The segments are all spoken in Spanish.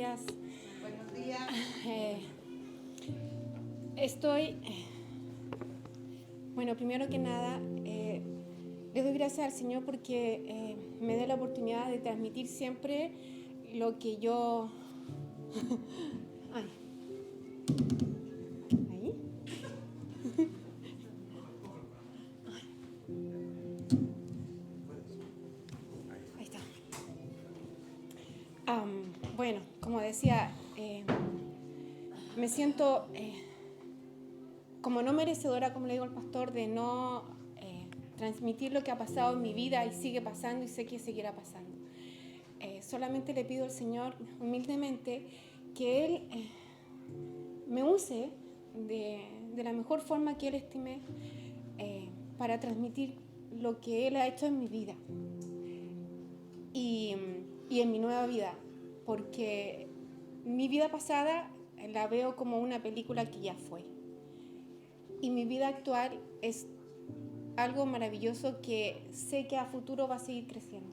días. Buenos días. Bueno, primero que nada, le doy gracias al Señor porque me da la oportunidad de transmitir siempre lo que yo... Ay. ¿Ahí? Ahí está. Bueno, como decía, me siento como no merecedora, como le digo al pastor, de no transmitir lo que ha pasado en mi vida y sigue pasando y sé que seguirá pasando. Solamente le pido al Señor humildemente que Él me use de la mejor forma que Él estime para transmitir lo que Él ha hecho en mi vida y en mi nueva vida, porque mi vida pasada la veo como una película que ya fue y mi vida actual es algo maravilloso que sé que a futuro va a seguir creciendo.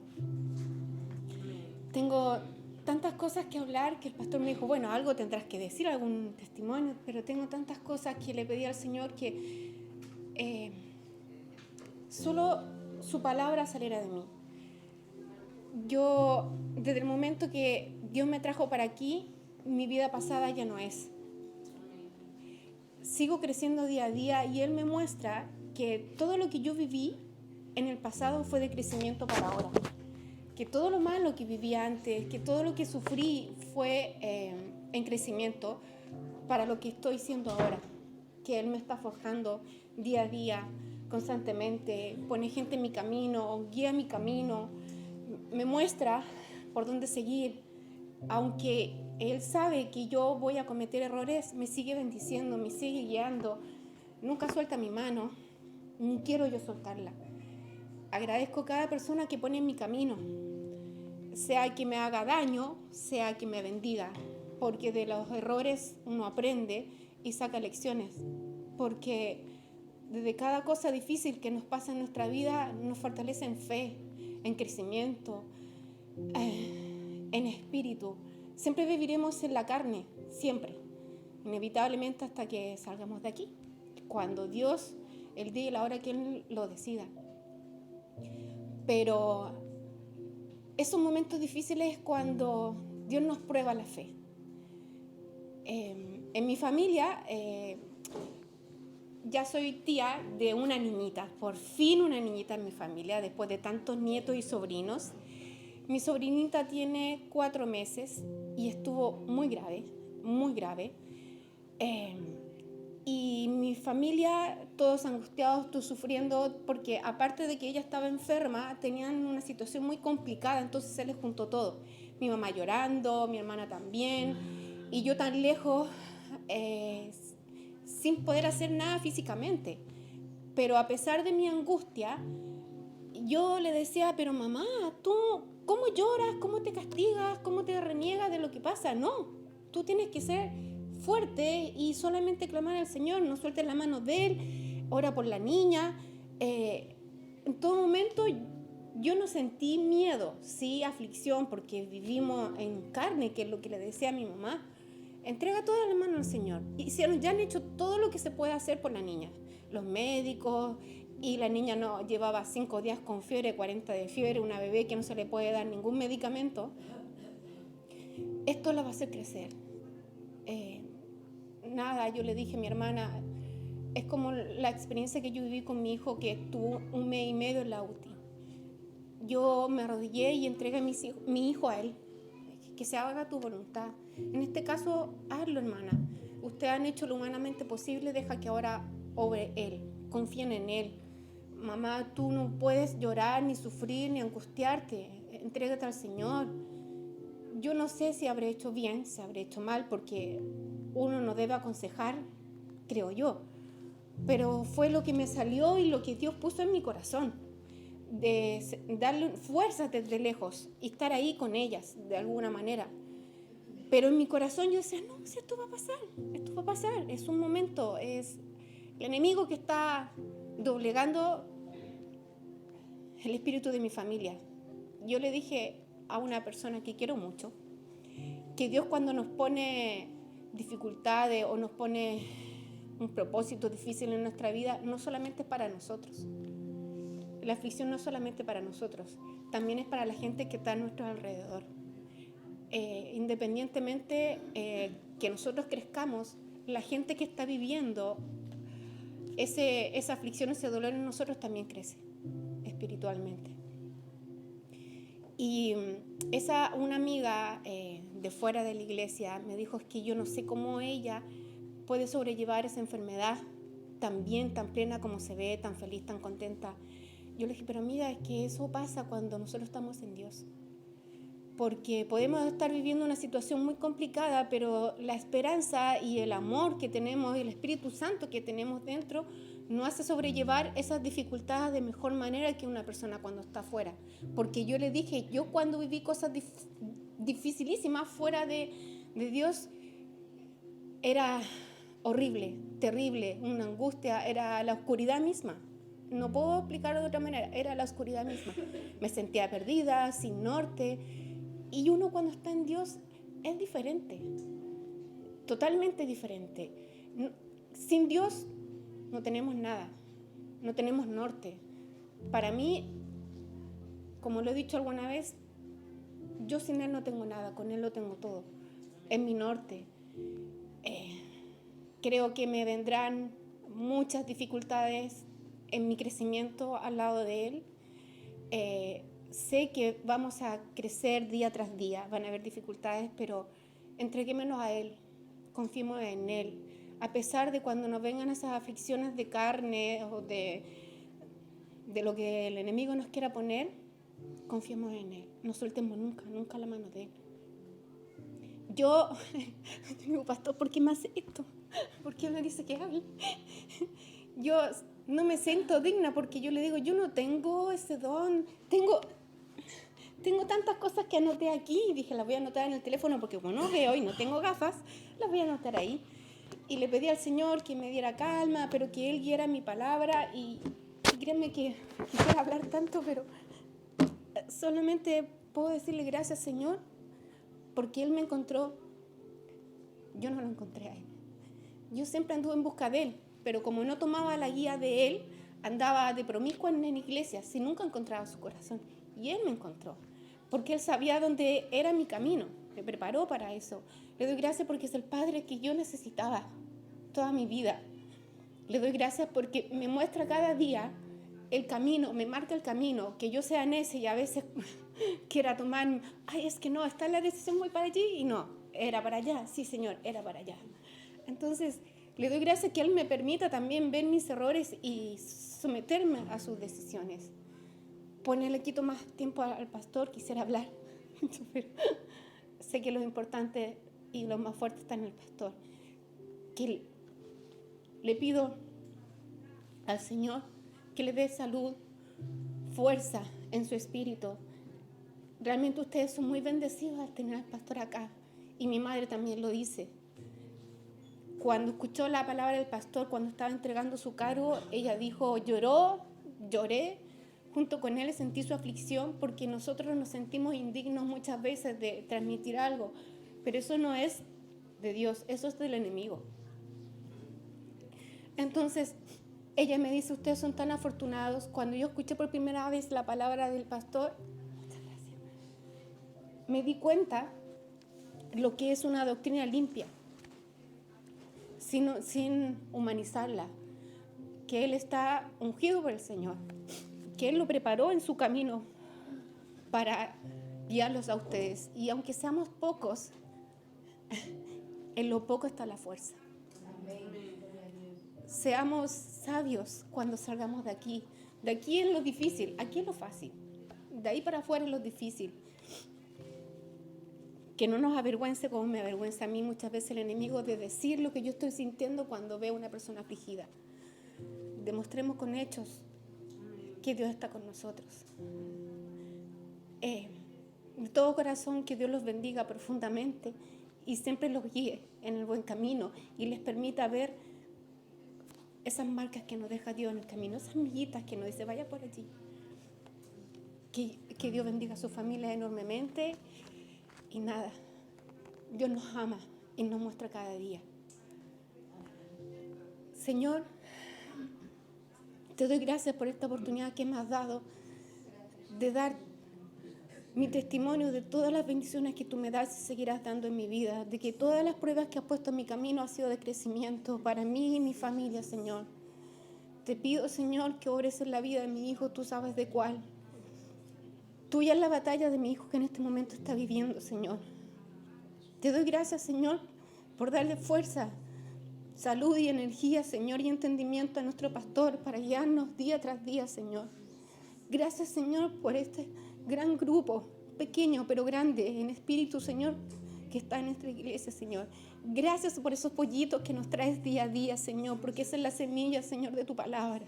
Tengo tantas cosas que hablar que el pastor me dijo, bueno, algo tendrás que decir, algún testimonio, pero tengo tantas cosas que le pedí al Señor que solo su palabra saliera de mí. Yo, desde el momento que Dios me trajo para aquí, mi vida pasada ya no es. Sigo creciendo día a día y Él me muestra que todo lo que yo viví en el pasado fue de crecimiento para ahora. Que todo lo malo que viví antes, que todo lo que sufrí fue en crecimiento para lo que estoy siendo ahora. Que Él me está forjando día a día, constantemente, pone gente en mi camino, guía mi camino, me muestra por dónde seguir. Aunque Él sabe que yo voy a cometer errores, me sigue bendiciendo, me sigue guiando. Nunca suelta mi mano, ni quiero yo soltarla. Agradezco a cada persona que pone en mi camino, sea que me haga daño, sea que me bendiga, porque de los errores uno aprende y saca lecciones, porque desde cada cosa difícil que nos pasa en nuestra vida nos fortalece en fe, en crecimiento, en espíritu. Siempre viviremos en la carne, siempre, inevitablemente hasta que salgamos de aquí, cuando Dios, el día y la hora que Él lo decida. Pero esos momentos difíciles es cuando Dios nos prueba la fe. En mi familia, ya soy tía de una niñita, por fin una niñita en mi familia, después de tantos nietos y sobrinos. Mi sobrinita tiene 4 meses y estuvo muy grave, muy grave. Y mi familia, todos angustiados, todos sufriendo, porque aparte de que ella estaba enferma, tenían una situación muy complicada, entonces se les juntó todo. Mi mamá llorando, mi hermana también, y yo tan lejos, sin poder hacer nada físicamente. Pero a pesar de mi angustia, yo le decía, pero mamá, tú, ¿cómo lloras? ¿Cómo te castigas? ¿Cómo te reniegas de lo que pasa? No, tú tienes que ser fuerte y solamente clamar al Señor, no sueltes la mano de Él, ora por la niña. En todo momento yo no sentí miedo, sí aflicción, porque vivimos en carne, que es lo que le decía a mi mamá. Entrega toda la mano al Señor. Y ya han hecho todo lo que se puede hacer por la niña. Los médicos, y la niña no llevaba 5 días con fiebre, 40 de fiebre, una bebé que no se le puede dar ningún medicamento. Esto la va a hacer crecer. Nada, yo le dije a mi hermana, es como la experiencia que yo viví con mi hijo que estuvo 1 mes y medio en la UTI. Yo me arrodillé y entregué a mi hijo a Él, que se haga tu voluntad. En este caso, hazlo, hermana. Ustedes han hecho lo humanamente posible, deja que ahora obre Él, confíen en Él. Mamá, tú no puedes llorar, ni sufrir, ni angustiarte, entrégate al Señor. Yo no sé si habré hecho bien, si habré hecho mal, porque uno no debe aconsejar, creo yo, pero fue lo que me salió y lo que Dios puso en mi corazón, de darle fuerzas desde lejos y estar ahí con ellas de alguna manera. Pero en mi corazón yo decía, no, si esto va a pasar, es un momento, es el enemigo que está doblegando el espíritu de mi familia. Yo le dije a una persona que quiero mucho, que Dios cuando nos pone dificultades o nos pone un propósito difícil en nuestra vida, no solamente es para nosotros. La aflicción no es solamente para nosotros, también es para la gente que está a nuestro alrededor. Independientemente que nosotros crezcamos, la gente que está viviendo esa aflicción, ese dolor en nosotros también crece espiritualmente. Y una amiga de fuera de la iglesia me dijo, es que yo no sé cómo ella puede sobrellevar esa enfermedad tan bien, tan plena como se ve, tan feliz, tan contenta. Yo le dije, pero amiga, es que eso pasa cuando nosotros estamos en Dios. Porque podemos estar viviendo una situación muy complicada, pero la esperanza y el amor que tenemos y el Espíritu Santo que tenemos dentro nos hace sobrellevar esas dificultades de mejor manera que una persona cuando está afuera. Porque yo le dije, yo cuando viví cosas dificilísimas fuera de Dios, era horrible, terrible, una angustia, era la oscuridad misma. No puedo explicarlo de otra manera, era la oscuridad misma. Me sentía perdida, sin norte. Y uno cuando está en Dios es diferente, totalmente diferente. Sin Dios no tenemos nada, no tenemos norte. Para mí, como lo he dicho alguna vez, yo sin Él no tengo nada, con Él lo tengo todo. Es mi norte. Creo que me vendrán muchas dificultades en mi crecimiento al lado de Él. Sé que vamos a crecer día tras día, van a haber dificultades, pero entreguémonos a Él, confiemos en Él. A pesar de cuando nos vengan esas aflicciones de carne o de lo que el enemigo nos quiera poner, confiemos en Él, no soltemos nunca la mano de Él. Yo digo, pastor, ¿por qué me hace esto? ¿Por qué me dice que hable? Yo no me siento digna porque yo le digo, yo no tengo ese don, tengo tantas cosas que anoté aquí, y dije, las voy a anotar en el teléfono porque como no veo y no tengo gafas, las voy a anotar ahí. Y le pedí al Señor que me diera calma, pero que Él guiara mi palabra, y créanme que quisiera hablar tanto, pero solamente puedo decirle gracias, Señor, porque Él me encontró, yo no lo encontré a Él. Yo siempre anduve en busca de Él, pero como no tomaba la guía de Él, andaba de promiscua en iglesias y nunca encontraba su corazón. Y Él me encontró, porque Él sabía dónde era mi camino, me preparó para eso. Le doy gracias porque es el Padre que yo necesitaba toda mi vida. Le doy gracias porque me muestra cada día el camino, me marca el camino, que yo sea necia y a veces quiera tomar, es que no, está la decisión, voy para allí, y no, era para allá, sí Señor, era para allá. Entonces, le doy gracias que Él me permita también ver mis errores y someterme a sus decisiones. Le quito más tiempo al pastor, quisiera hablar, pero sé que lo importante y lo más fuerte está en el pastor. Que le pido al Señor que le dé salud, fuerza en su espíritu. Realmente ustedes son muy bendecidos al tener al pastor acá, y mi madre también lo dice. Cuando escuchó la palabra del pastor, cuando estaba entregando su cargo, ella dijo, lloré junto con él, sentí su aflicción, porque nosotros nos sentimos indignos muchas veces de transmitir algo, pero eso no es de Dios, eso es del enemigo. Entonces, ella me dice, ustedes son tan afortunados. Cuando yo escuché por primera vez la palabra del pastor, muchas gracias, me di cuenta lo que es una doctrina limpia, sin humanizarla, que Él está ungido por el Señor, que Él lo preparó en su camino para guiarlos a ustedes. Y aunque seamos pocos, en lo poco está la fuerza. Seamos sabios cuando salgamos de aquí. De aquí es lo difícil, aquí es lo fácil. De ahí para afuera es lo difícil. Que no nos avergüence como me avergüenza a mí muchas veces el enemigo de decir lo que yo estoy sintiendo cuando veo a una persona afligida. Demostremos con hechos que Dios está con nosotros. De todo corazón, que Dios los bendiga profundamente y siempre los guíe en el buen camino y les permita ver esas marcas que nos deja Dios en el camino, esas miguitas que nos dice, vaya por allí. Que Dios bendiga a su familia enormemente. Y nada, Dios nos ama y nos muestra cada día. Señor, te doy gracias por esta oportunidad que me has dado de dar mi testimonio de todas las bendiciones que tú me das y seguirás dando en mi vida, de que todas las pruebas que has puesto en mi camino han sido de crecimiento para mí y mi familia, Señor. Te pido, Señor, que obres en la vida de mi hijo, tú sabes de cuál. Tuya es la batalla de mi hijo que en este momento está viviendo, Señor. Te doy gracias, Señor, por darle fuerza, salud y energía, Señor, y entendimiento a nuestro pastor para guiarnos día tras día, Señor. Gracias, Señor, por este gran grupo, pequeño pero grande en espíritu, Señor, que está en nuestra iglesia, Señor. Gracias por esos pollitos que nos traes día a día, Señor, porque esa es la semilla, Señor, de tu palabra.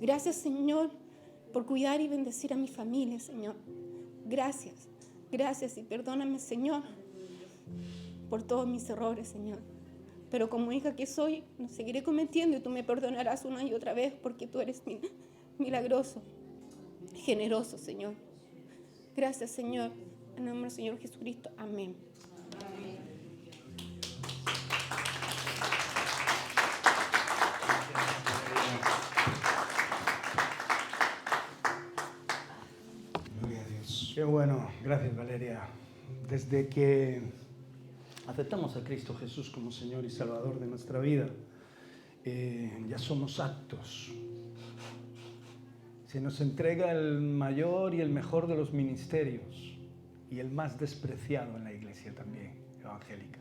Gracias, Señor, por cuidar y bendecir a mi familia, Señor. Gracias, gracias y perdóname, Señor, por todos mis errores, Señor. Pero como hija que soy, no seguiré cometiendo y tú me perdonarás una y otra vez porque tú eres milagroso, generoso, Señor. Gracias, Señor. En el nombre del Señor Jesucristo. Amén. Gloria a Dios. Qué bueno. Gracias, Valeria. Desde que aceptamos a Cristo Jesús como Señor y Salvador de nuestra vida, ya somos aptos. Se nos entrega el mayor y el mejor de los ministerios y el más despreciado en la iglesia también, evangélica.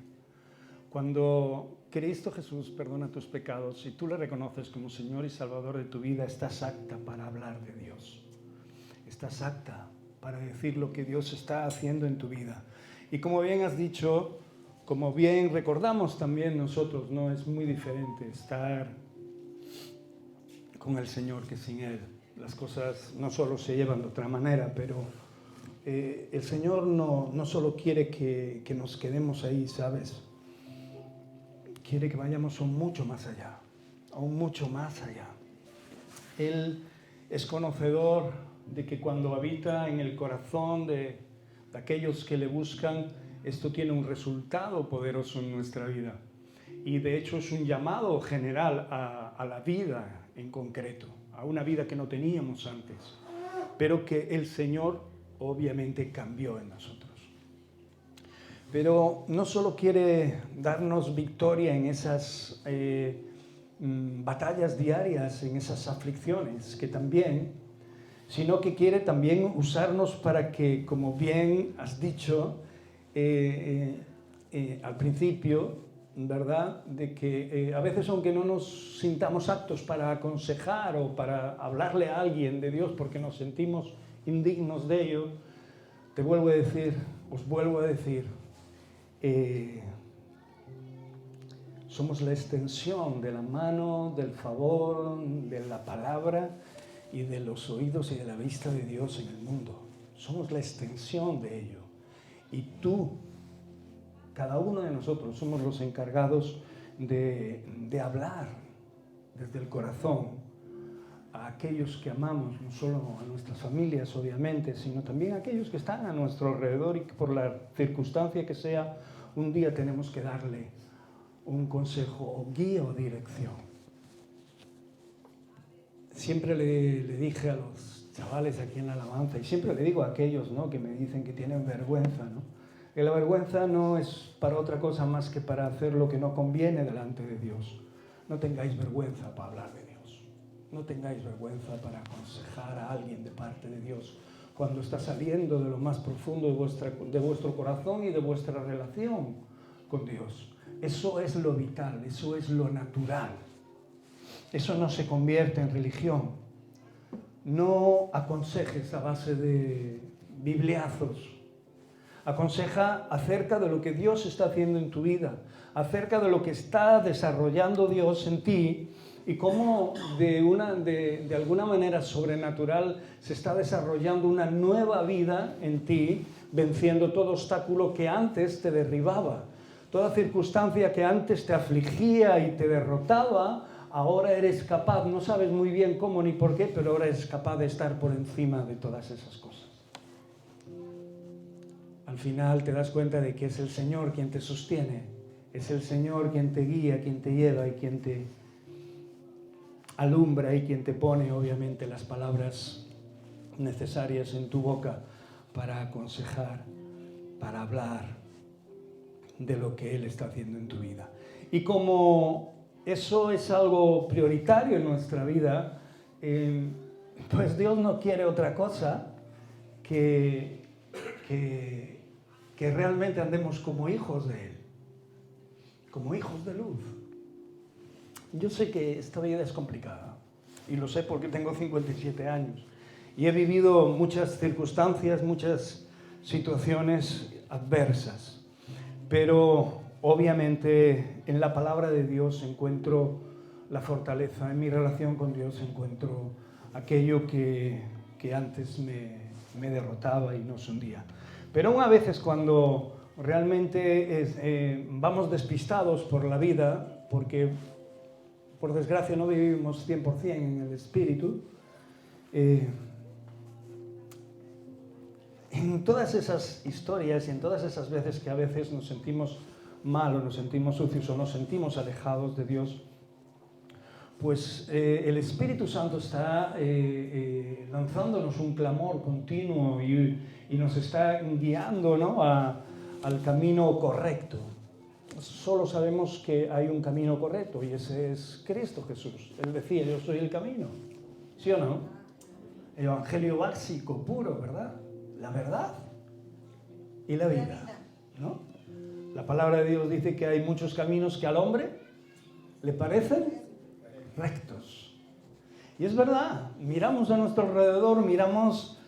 Cuando Cristo Jesús perdona tus pecados y tú le reconoces como Señor y Salvador de tu vida, estás apta para hablar de Dios. Estás apta para decir lo que Dios está haciendo en tu vida. Y como bien has dicho, como bien recordamos también nosotros, ¿no? Es muy diferente estar con el Señor que sin Él. Las cosas no solo se llevan de otra manera, pero el Señor no solo quiere que nos quedemos ahí, ¿sabes? Quiere que vayamos aún mucho más allá, aún mucho más allá. Él es conocedor de que cuando habita en el corazón de aquellos que le buscan, esto tiene un resultado poderoso en nuestra vida. Y de hecho es un llamado general a la vida en concreto, a una vida que no teníamos antes, pero que el Señor obviamente cambió en nosotros. Pero no solo quiere darnos victoria en esas batallas diarias, en esas aflicciones, que también, sino que quiere también usarnos para que, como bien has dicho al principio, ¿verdad? De que a veces, aunque no nos sintamos aptos para aconsejar o para hablarle a alguien de Dios porque nos sentimos indignos de ello, os vuelvo a decir, somos la extensión de la mano, del favor, de la palabra y de los oídos y de la vista de Dios en el mundo. Somos la extensión de ello. Y tú, cada uno de nosotros, somos los encargados de hablar desde el corazón a aquellos que amamos, no solo a nuestras familias, obviamente, sino también a aquellos que están a nuestro alrededor y que por la circunstancia que sea, un día tenemos que darle un consejo o guía o dirección. Siempre le dije a los chavales aquí en la alabanza, y siempre le digo a aquellos, ¿no?, que me dicen que tienen vergüenza, ¿no?, que la vergüenza no es para otra cosa más que para hacer lo que no conviene delante de Dios. No tengáis vergüenza para hablar de Dios. No tengáis vergüenza para aconsejar a alguien de parte de Dios cuando está saliendo de lo más profundo de vuestro corazón y de vuestra relación con Dios. Eso es lo vital, eso es lo natural. Eso no se convierte en religión. No aconsejes a base de bibliazos. Aconseja acerca de lo que Dios está haciendo en tu vida, acerca de lo que está desarrollando Dios en ti y cómo de alguna manera sobrenatural se está desarrollando una nueva vida en ti, venciendo todo obstáculo que antes te derribaba. Toda circunstancia que antes te afligía y te derrotaba, ahora eres capaz, no sabes muy bien cómo ni por qué, pero ahora eres capaz de estar por encima de todas esas cosas. al final te das cuenta de que es el Señor quien te sostiene, es el Señor quien te guía, quien te lleva y quien te alumbra y quien te pone, obviamente, las palabras necesarias en tu boca para aconsejar, para hablar de lo que Él está haciendo en tu vida. Y como eso es algo prioritario en nuestra vida, pues Dios no quiere otra cosa que realmente andemos como hijos de Él, como hijos de luz. Yo sé que esta vida es complicada, y lo sé porque tengo 57 años, y he vivido muchas circunstancias, muchas situaciones adversas, pero obviamente en la palabra de Dios encuentro la fortaleza, en mi relación con Dios encuentro aquello que antes me derrotaba y nos hundía. Pero aún a veces cuando realmente vamos despistados por la vida, porque por desgracia no vivimos 100% en el espíritu, en todas esas historias y en todas esas veces que a veces nos sentimos mal o nos sentimos sucios o nos sentimos alejados de Dios, pues el Espíritu Santo está lanzándonos un clamor continuo y nos está guiando, ¿no?, al camino correcto. Solo sabemos que hay un camino correcto y ese es Cristo Jesús. Él decía, yo soy el camino. ¿Sí o no? El evangelio básico, puro, ¿verdad? La verdad y la vida, ¿no? La palabra de Dios dice que hay muchos caminos que al hombre le parecen rectos. Y es verdad, miramos a nuestro alrededor, miramos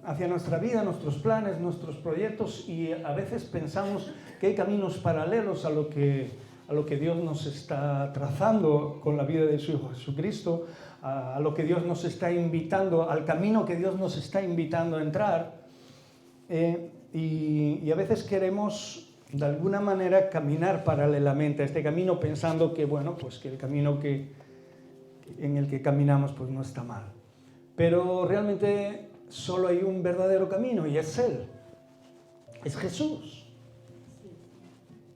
hacia nuestra vida, nuestros planes, nuestros proyectos, y a veces pensamos que hay caminos paralelos a lo que Dios nos está trazando con la vida de su Hijo Jesucristo, a lo que Dios nos está invitando, al camino que Dios nos está invitando a entrar. Y a veces queremos de alguna manera caminar paralelamente a este camino pensando que, bueno, pues que el camino en el que caminamos pues no está mal. Pero realmente solo hay un verdadero camino y es Él, es Jesús.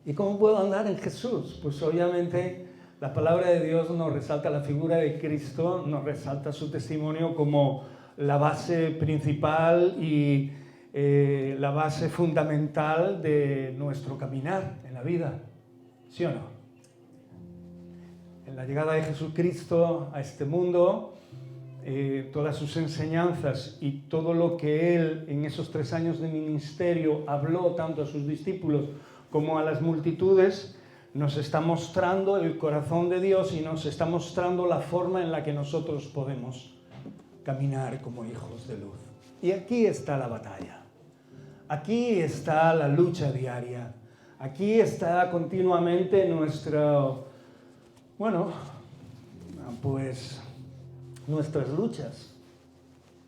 ¿Y cómo puedo andar en Jesús? Pues obviamente la palabra de Dios nos resalta la figura de Cristo, nos resalta su testimonio como la base principal y la base fundamental de nuestro caminar en la vida, ¿sí o no? En la llegada de Jesucristo a este mundo, todas sus enseñanzas y todo lo que Él en esos 3 años de ministerio habló tanto a sus discípulos como a las multitudes, nos está mostrando el corazón de Dios y nos está mostrando la forma en la que nosotros podemos caminar como hijos de luz. Y aquí está la batalla. Aquí está la lucha diaria. Aquí está continuamente nuestras luchas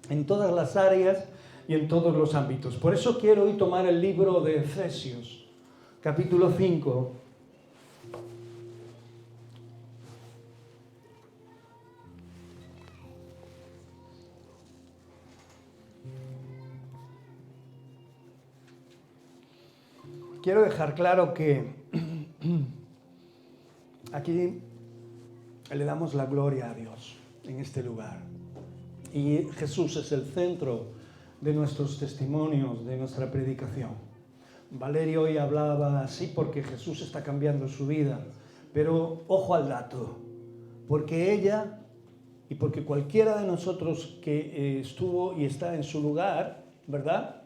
en todas las áreas y en todos los ámbitos. Por eso quiero hoy tomar el libro de Efesios, capítulo 5. Quiero dejar claro que aquí le damos la gloria a Dios en este lugar. Y Jesús es el centro de nuestros testimonios, de nuestra predicación. Valerio hoy hablaba así porque Jesús está cambiando su vida. Pero ojo al dato, porque ella y porque cualquiera de nosotros que estuvo y está en su lugar, ¿verdad?,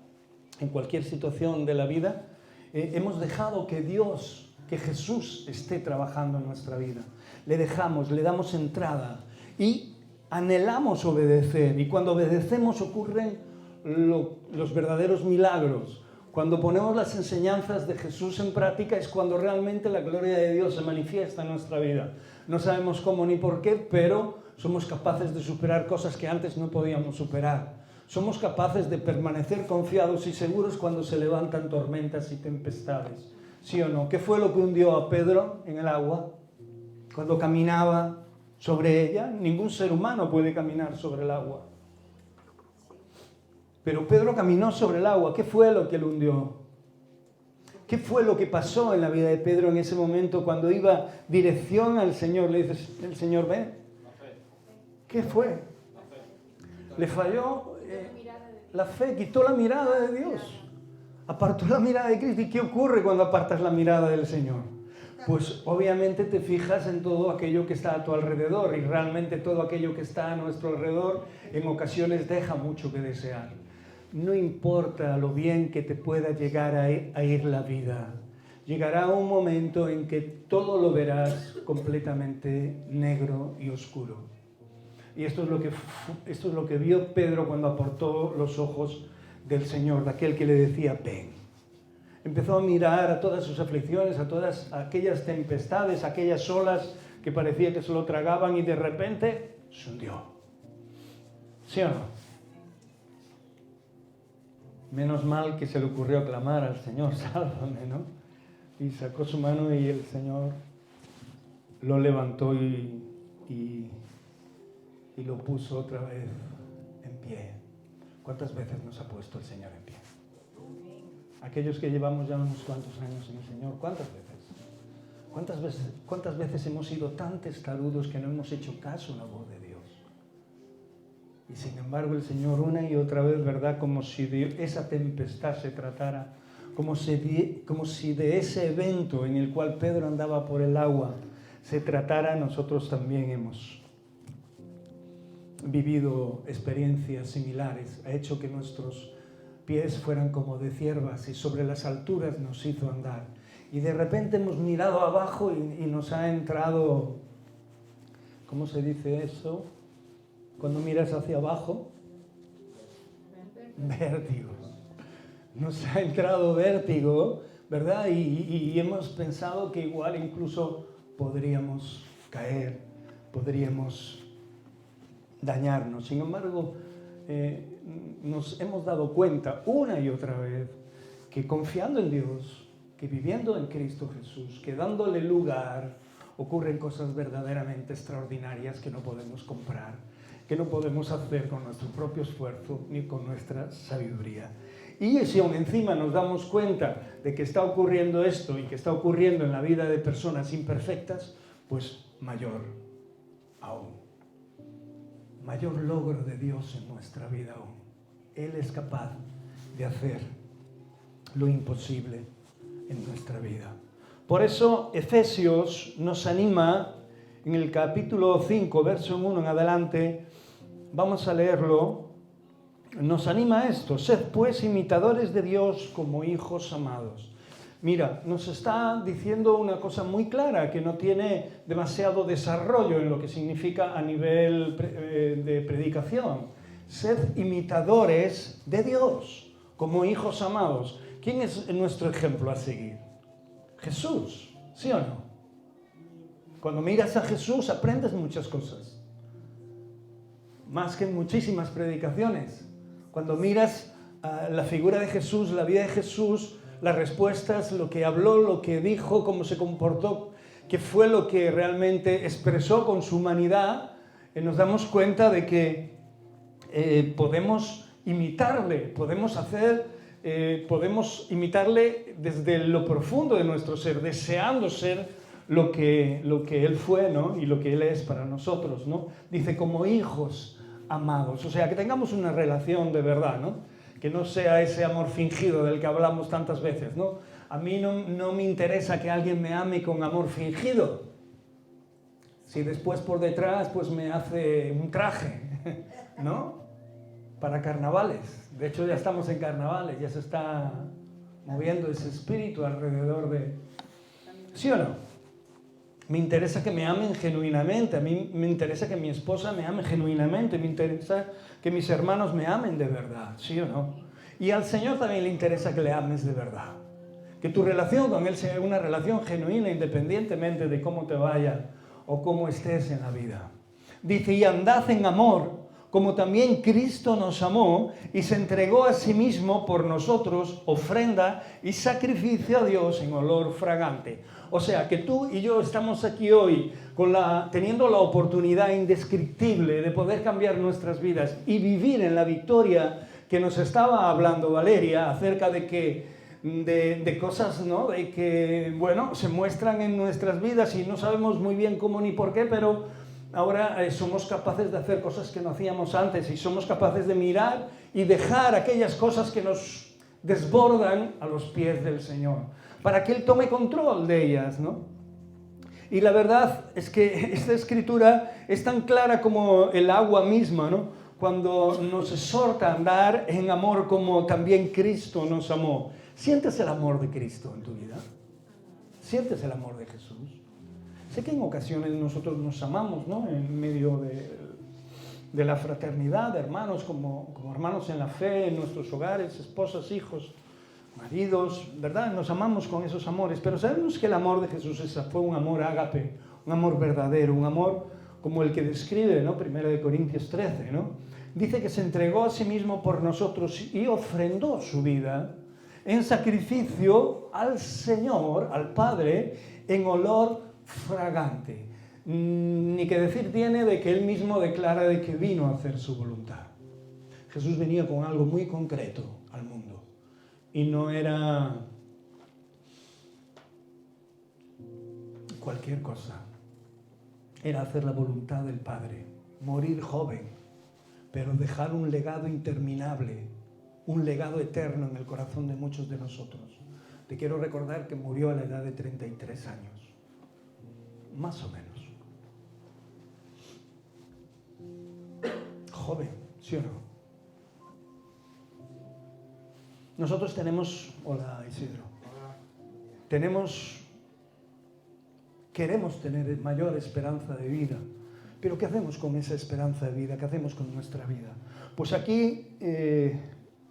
en cualquier situación de la vida, hemos dejado que Dios, que Jesús esté trabajando en nuestra vida. Le damos entrada y anhelamos obedecer. Y cuando obedecemos ocurren los verdaderos milagros. Cuando ponemos las enseñanzas de Jesús en práctica es cuando realmente la gloria de Dios se manifiesta en nuestra vida. No sabemos cómo ni por qué, pero somos capaces de superar cosas que antes no podíamos superar. Somos capaces de permanecer confiados y seguros cuando se levantan tormentas y tempestades. ¿Sí o no? ¿Qué fue lo que hundió a Pedro en el agua? Cuando caminaba sobre ella, ningún ser humano puede caminar sobre el agua. Pero Pedro caminó sobre el agua. ¿Qué fue lo que lo hundió? ¿Qué fue lo que pasó en la vida de Pedro en ese momento cuando iba dirección al Señor? Le dice el Señor, ven. ¿Qué fue? Le falló la fe, quitó la mirada de Dios. Apartó la mirada de Cristo. ¿Y qué ocurre cuando apartas la mirada del Señor? Pues obviamente te fijas en todo aquello que está a tu alrededor, y realmente todo aquello que está a nuestro alrededor en ocasiones deja mucho que desear. No importa lo bien que te pueda llegar a ir la vida, llegará un momento en que todo lo verás completamente negro y oscuro. Y esto es lo que vio Pedro cuando apartó los ojos del Señor, de aquel que le decía, ven. Empezó a mirar a todas sus aflicciones, a todas aquellas tempestades, aquellas olas que parecía que se lo tragaban, y de repente se hundió. ¿Sí o no? Menos mal que se le ocurrió clamar al Señor, sálvame, ¿no? Y sacó su mano y el Señor lo levantó y lo puso otra vez en pie. ¿Cuántas veces nos ha puesto el Señor en pie? Aquellos que llevamos ya unos cuantos años en el Señor, ¿cuántas veces? ¿Cuántas veces hemos sido tan testarudos que no hemos hecho caso a la voz de Dios? Y sin embargo el Señor una y otra vez, ¿verdad? Como si de esa tempestad se tratara, como si de ese evento en el cual Pedro andaba por el agua se tratara. Nosotros también hemos vivido experiencias similares. Ha hecho que nuestros pies fueran como de ciervas y sobre las alturas nos hizo andar. Y de repente hemos mirado abajo y nos ha entrado, ¿cómo se dice eso? Cuando miras hacia abajo, vértigo. Nos ha entrado vértigo, ¿verdad? Y hemos pensado que igual incluso podríamos caer, podríamos dañarnos. Sin embargo, nos hemos dado cuenta una y otra vez que confiando en Dios, que viviendo en Cristo Jesús, que dándole lugar, ocurren cosas verdaderamente extraordinarias que no podemos comprar, que no podemos hacer con nuestro propio esfuerzo ni con nuestra sabiduría. Y si aún encima nos damos cuenta de que está ocurriendo esto y que está ocurriendo en la vida de personas imperfectas, pues mayor aún. Mayor logro de Dios en nuestra vida aún. Él es capaz de hacer lo imposible en nuestra vida. Por eso Efesios nos anima en el capítulo 5, verso 1 en adelante. Vamos a leerlo. Nos anima a esto: sed pues imitadores de Dios como hijos amados. Mira, nos está diciendo una cosa muy clara que no tiene demasiado desarrollo en lo que significa a nivel de predicación. Sed imitadores de Dios como hijos amados. ¿Quién es nuestro ejemplo a seguir? Jesús, ¿sí o no? Cuando miras a Jesús aprendes muchas cosas. Más que en muchísimas predicaciones. Cuando miras la figura de Jesús, la vida de Jesús, las respuestas, lo que habló, lo que dijo, cómo se comportó, qué fue lo que realmente expresó con su humanidad, nos damos cuenta de que podemos imitarle, podemos imitarle desde lo profundo de nuestro ser, deseando ser lo que Él fue, ¿no? Y lo que Él es para nosotros, ¿no? Dice, como hijos amados, o sea, que tengamos una relación de verdad, ¿no? Que no sea ese amor fingido del que hablamos tantas veces, ¿no? A mí no me interesa que alguien me ame con amor fingido. Si después por detrás pues me hace un traje, ¿no? Para carnavales. De hecho ya estamos en carnavales, ya se está moviendo ese espíritu alrededor de... ¿Sí o no? Me interesa que me amen genuinamente, a mí me interesa que mi esposa me ame genuinamente, me interesa que mis hermanos me amen de verdad, ¿sí o no? Y al Señor también le interesa que le ames de verdad. Que tu relación con Él sea una relación genuina, independientemente de cómo te vaya o cómo estés en la vida. Dice, y andad en amor, como también Cristo nos amó y se entregó a sí mismo por nosotros, ofrenda y sacrificio a Dios en olor fragante. O sea, que tú y yo estamos aquí hoy teniendo la oportunidad indescriptible de poder cambiar nuestras vidas y vivir en la victoria que nos estaba hablando Valeria acerca de que de cosas, ¿no? De que, bueno, se muestran en nuestras vidas y no sabemos muy bien cómo ni por qué, pero ahora somos capaces de hacer cosas que no hacíamos antes y somos capaces de mirar y dejar aquellas cosas que nos desbordan a los pies del Señor, para que Él tome control de ellas, ¿no? Y la verdad es que esta escritura es tan clara como el agua misma, ¿no? Cuando nos exhorta a andar en amor como también Cristo nos amó. ¿Sientes el amor de Cristo en tu vida? ¿Sientes el amor de Jesús? Sé que en ocasiones nosotros nos amamos, ¿no? En medio de la fraternidad, de hermanos, como hermanos en la fe, en nuestros hogares, esposas, hijos, maridos, ¿verdad? Nos amamos con esos amores, pero sabemos que el amor de Jesús fue un amor ágape, un amor verdadero, un amor como el que describe, ¿no? 1 Corintios 13, ¿no? Dice que se entregó a sí mismo por nosotros y ofrendó su vida en sacrificio al Señor, al Padre, en olor fragante. Ni que decir tiene de que Él mismo declara de que vino a hacer su voluntad. Jesús venía con algo muy concreto al mundo. Y no era cualquier cosa. Era hacer la voluntad del Padre. Morir joven, pero dejar un legado interminable, un legado eterno en el corazón de muchos de nosotros. Te quiero recordar que murió a la edad de 33 años. Más o menos. Joven, ¿sí o no? Nosotros tenemos, hola Isidro, queremos tener mayor esperanza de vida, pero ¿qué hacemos con esa esperanza de vida? ¿Qué hacemos con nuestra vida? Pues aquí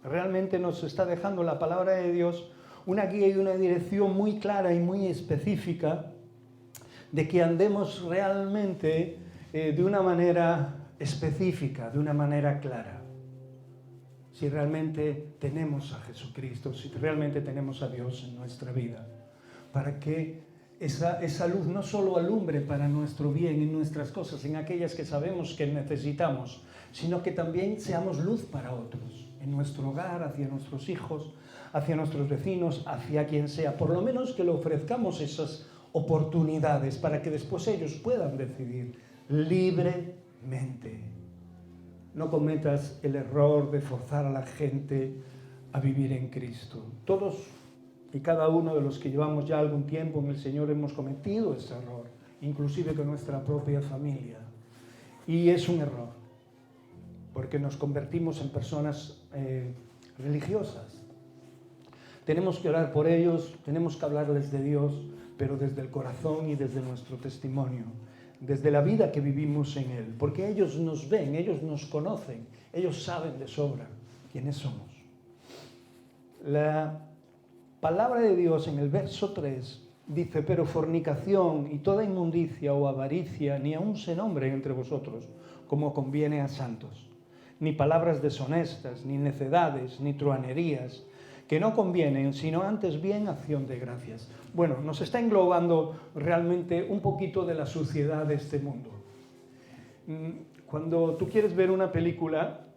realmente nos está dejando la palabra de Dios una guía y una dirección muy clara y muy específica de que andemos realmente de una manera específica, de una manera clara. Si realmente tenemos a Jesucristo, si realmente tenemos a Dios en nuestra vida, para que esa luz no solo alumbre para nuestro bien en nuestras cosas, en aquellas que sabemos que necesitamos, sino que también seamos luz para otros, en nuestro hogar, hacia nuestros hijos, hacia nuestros vecinos, hacia quien sea. Por lo menos que le ofrezcamos esas oportunidades para que después ellos puedan decidir libremente. No cometas el error de forzar a la gente a vivir en Cristo. Todos y cada uno de los que llevamos ya algún tiempo en el Señor hemos cometido ese error, inclusive con nuestra propia familia. Y es un error, porque nos convertimos en personas religiosas. Tenemos que orar por ellos, tenemos que hablarles de Dios, pero desde el corazón y desde nuestro testimonio, desde la vida que vivimos en Él, porque ellos nos ven, ellos nos conocen, ellos saben de sobra quiénes somos. La palabra de Dios en el verso 3 dice: pero fornicación y toda inmundicia o avaricia ni aun se nombren entre vosotros, como conviene a santos, ni palabras deshonestas, ni necedades, ni truhanerías, que no convienen, sino antes bien acción de gracias. Bueno, nos está englobando realmente un poquito de la suciedad de este mundo. Cuando tú quieres ver una película,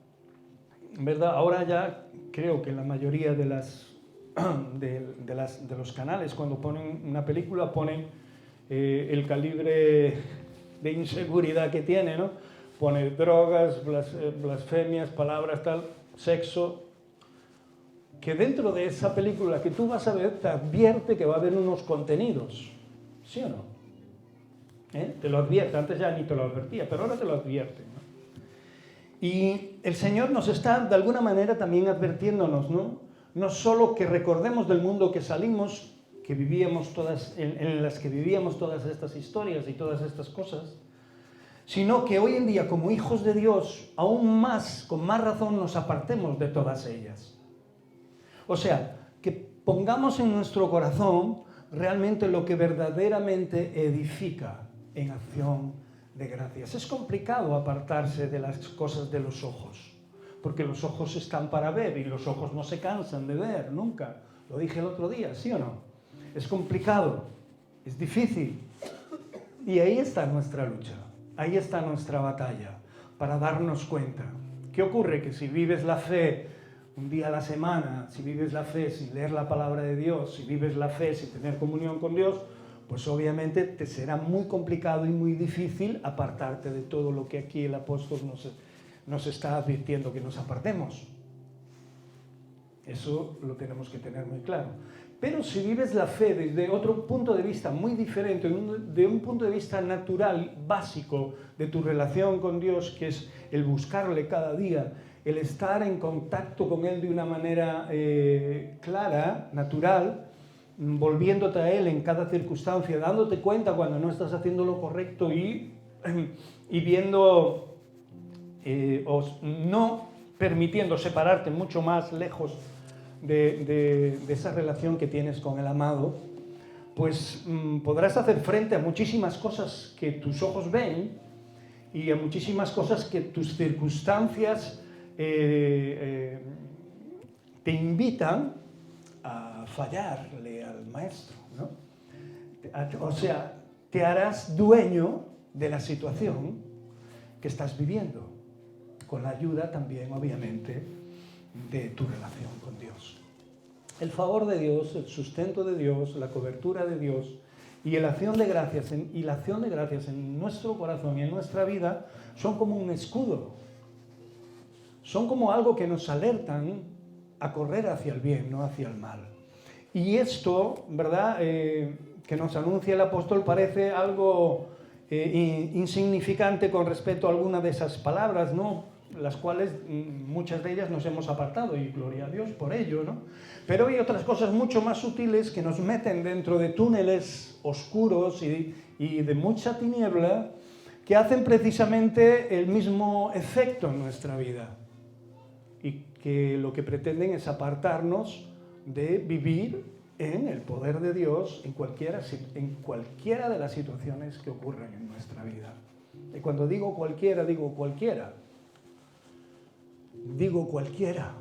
¿verdad? Ahora ya creo que la mayoría de los canales, cuando ponen una película, ponen el calibre de inseguridad que tiene, ¿no? Pone drogas, blasfemias, palabras, tal, sexo, que dentro de esa película que tú vas a ver te advierte que va a haber unos contenidos, ¿sí o no? Te lo advierte, antes ya ni te lo advertía, pero ahora te lo advierte, ¿no? Y el Señor nos está de alguna manera también advirtiéndonos, ¿no? No solo que recordemos del mundo que salimos, que vivíamos en las que vivíamos todas estas historias y todas estas cosas, sino que hoy en día, como hijos de Dios, aún más, con más razón, nos apartemos de todas ellas. O sea, que pongamos en nuestro corazón realmente lo que verdaderamente edifica en acción de gracias. Es complicado apartarse de las cosas de los ojos, porque los ojos están para ver y los ojos no se cansan de ver nunca. Lo dije el otro día, ¿sí o no? Es complicado, es difícil. Y ahí está nuestra lucha, ahí está nuestra batalla, para darnos cuenta. ¿Qué ocurre? Que si vives la fe un día a la semana, si vives la fe sin leer la palabra de Dios, si vives la fe sin tener comunión con Dios, pues obviamente te será muy complicado y muy difícil apartarte de todo lo que aquí el apóstol nos está advirtiendo que nos apartemos. Eso lo tenemos que tener muy claro. Pero si vives la fe desde otro punto de vista muy diferente, de un punto de vista natural, básico, de tu relación con Dios, que es el buscarle cada día, el estar en contacto con Él de una manera clara, natural, volviéndote a Él en cada circunstancia, dándote cuenta cuando no estás haciendo lo correcto y viendo, no permitiendo separarte mucho más lejos de esa relación que tienes con el amado, pues podrás hacer frente a muchísimas cosas que tus ojos ven y a muchísimas cosas que tus circunstancias te invitan a fallarle al maestro, ¿no? O sea, te harás dueño de la situación que estás viviendo, con la ayuda también, obviamente, de tu relación con Dios. El favor de Dios, el sustento de Dios, la cobertura de Dios y la acción de gracias en nuestro corazón y en nuestra vida son como un escudo. Son como algo que nos alertan a correr hacia el bien, no hacia el mal. Y esto, ¿verdad?, que nos anuncia el apóstol parece algo insignificante con respecto a alguna de esas palabras, ¿no?, las cuales muchas de ellas nos hemos apartado, y gloria a Dios por ello, ¿no? Pero hay otras cosas mucho más sutiles que nos meten dentro de túneles oscuros y de mucha tiniebla, que hacen precisamente el mismo efecto en nuestra vida y que lo que pretenden es apartarnos de vivir en el poder de Dios en cualquiera de las situaciones que ocurren en nuestra vida. Y cuando digo cualquiera, digo cualquiera. Digo cualquiera.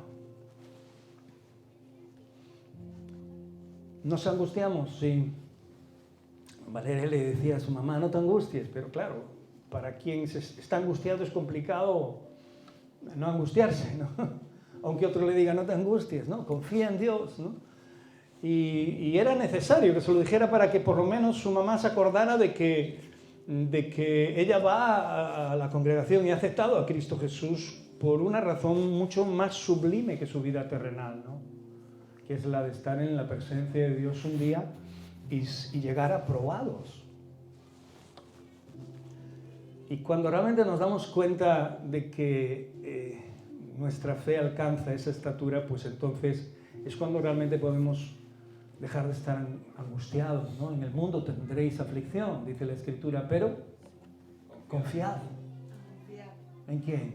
¿Nos angustiamos? Sí. Valeria le decía a su mamá, no te angusties, pero claro, para quien está angustiado es complicado no angustiarse, ¿no? Aunque otro le diga, no te angusties, ¿no? Confía en Dios, ¿no? Y era necesario que se lo dijera para que por lo menos su mamá se acordara de que ella va a la congregación y ha aceptado a Cristo Jesús por una razón mucho más sublime que su vida terrenal, ¿no? Que es la de estar en la presencia de Dios un día y llegar aprobados. Y cuando realmente nos damos cuenta de que nuestra fe alcanza esa estatura, pues entonces es cuando realmente podemos dejar de estar angustiados, ¿no? En el mundo tendréis aflicción, dice la Escritura, pero confiad. ¿En quién?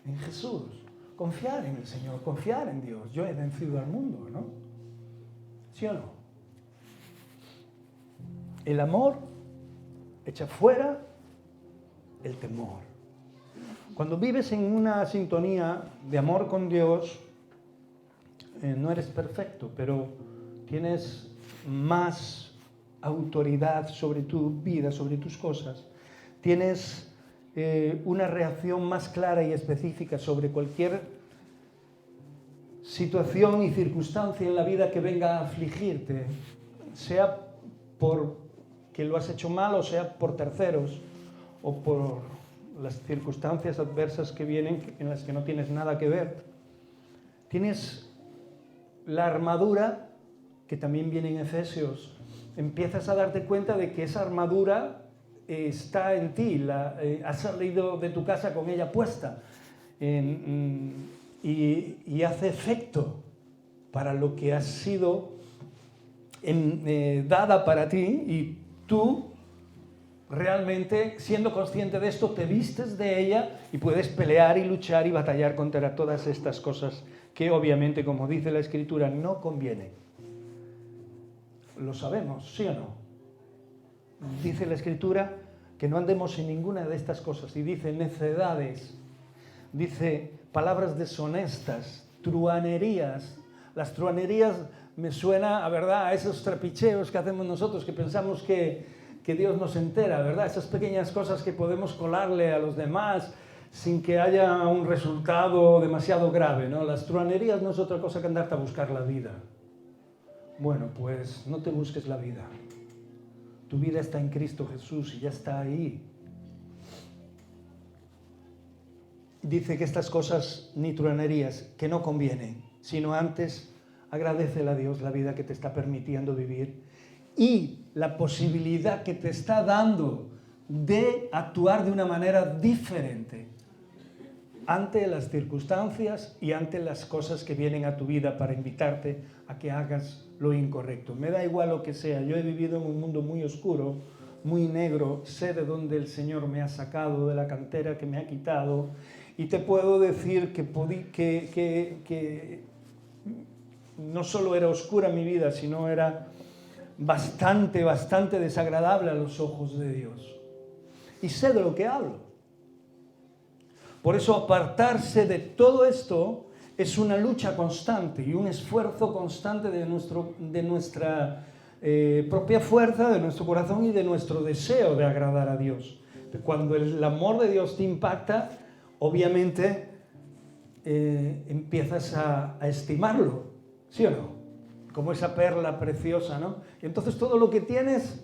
En Jesús. Confiar en el Señor, confiar en Dios. Yo he vencido al mundo, ¿no? ¿Sí o no? El amor echa fuera el temor. Cuando vives en una sintonía de amor con Dios, no eres perfecto, pero tienes más autoridad sobre tu vida, sobre tus cosas. Tienes una reacción más clara y específica sobre cualquier situación y circunstancia en la vida que venga a afligirte, sea porque lo has hecho mal o sea por terceros o por las circunstancias adversas que vienen en las que no tienes nada que ver. Tienes la armadura que también viene en Efesios. Empiezas a darte cuenta de que esa armadura está en ti, has salido de tu casa con ella puesta y hace efecto para lo que has sido dada para ti, y tú realmente, siendo consciente de esto, te vistes de ella y puedes pelear y luchar y batallar contra todas estas cosas que obviamente, como dice la Escritura, no convienen. Lo sabemos, ¿sí o no? Dice la Escritura que no andemos en ninguna de estas cosas, y dice necedades, dice palabras deshonestas, truhanerías. Las truhanerías me suena, a verdad, a esos trapicheos que hacemos nosotros, que pensamos que Dios nos entera, ¿verdad? Esas pequeñas cosas que podemos colarle a los demás, sin que haya un resultado demasiado grave, ¿no? Las truhanerías no es otra cosa que andarte a buscar la vida. Bueno, pues no te busques la vida. Tu vida está en Cristo Jesús y ya está ahí. Dice que estas cosas, ni truhanerías, que no convienen, sino antes agradécele a Dios la vida que te está permitiendo vivir y la posibilidad que te está dando de actuar de una manera diferente ante las circunstancias y ante las cosas que vienen a tu vida para invitarte a que hagas lo incorrecto. Me da igual lo que sea, yo he vivido en un mundo muy oscuro, muy negro, sé de dónde el Señor me ha sacado, de la cantera que me ha quitado, y te puedo decir que no solo era oscura mi vida, sino era bastante desagradable a los ojos de Dios. Y sé de lo que hablo. Por eso apartarse de todo esto es una lucha constante y un esfuerzo constante de nuestra propia fuerza, de nuestro corazón y de nuestro deseo de agradar a Dios. Cuando el amor de Dios te impacta, obviamente empiezas a estimarlo, ¿sí o no? Como esa perla preciosa, ¿no? Y entonces todo lo que tienes,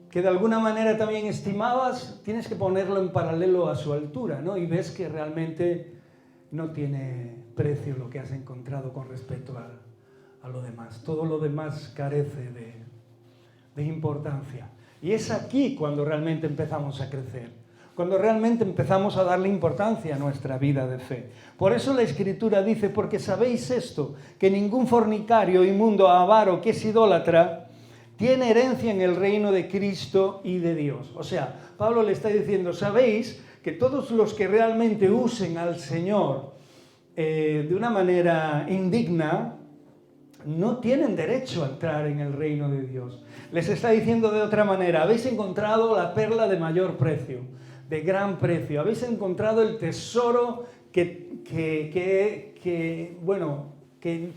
que de alguna manera también estimabas, tienes que ponerlo en paralelo a su altura, ¿no? Y ves que realmente no tiene precio lo que has encontrado con respecto a lo demás. Todo lo demás carece de importancia. Y es aquí cuando realmente empezamos a crecer, cuando realmente empezamos a darle importancia a nuestra vida de fe. Por eso la Escritura dice, porque sabéis esto, que ningún fornicario, inmundo, avaro, que es idólatra, tiene herencia en el reino de Cristo y de Dios. O sea, Pablo le está diciendo, sabéis que todos los que realmente usen al Señor de una manera indigna, no tienen derecho a entrar en el reino de Dios. Les está diciendo de otra manera, habéis encontrado la perla de mayor precio, de gran precio. Habéis encontrado el tesoro que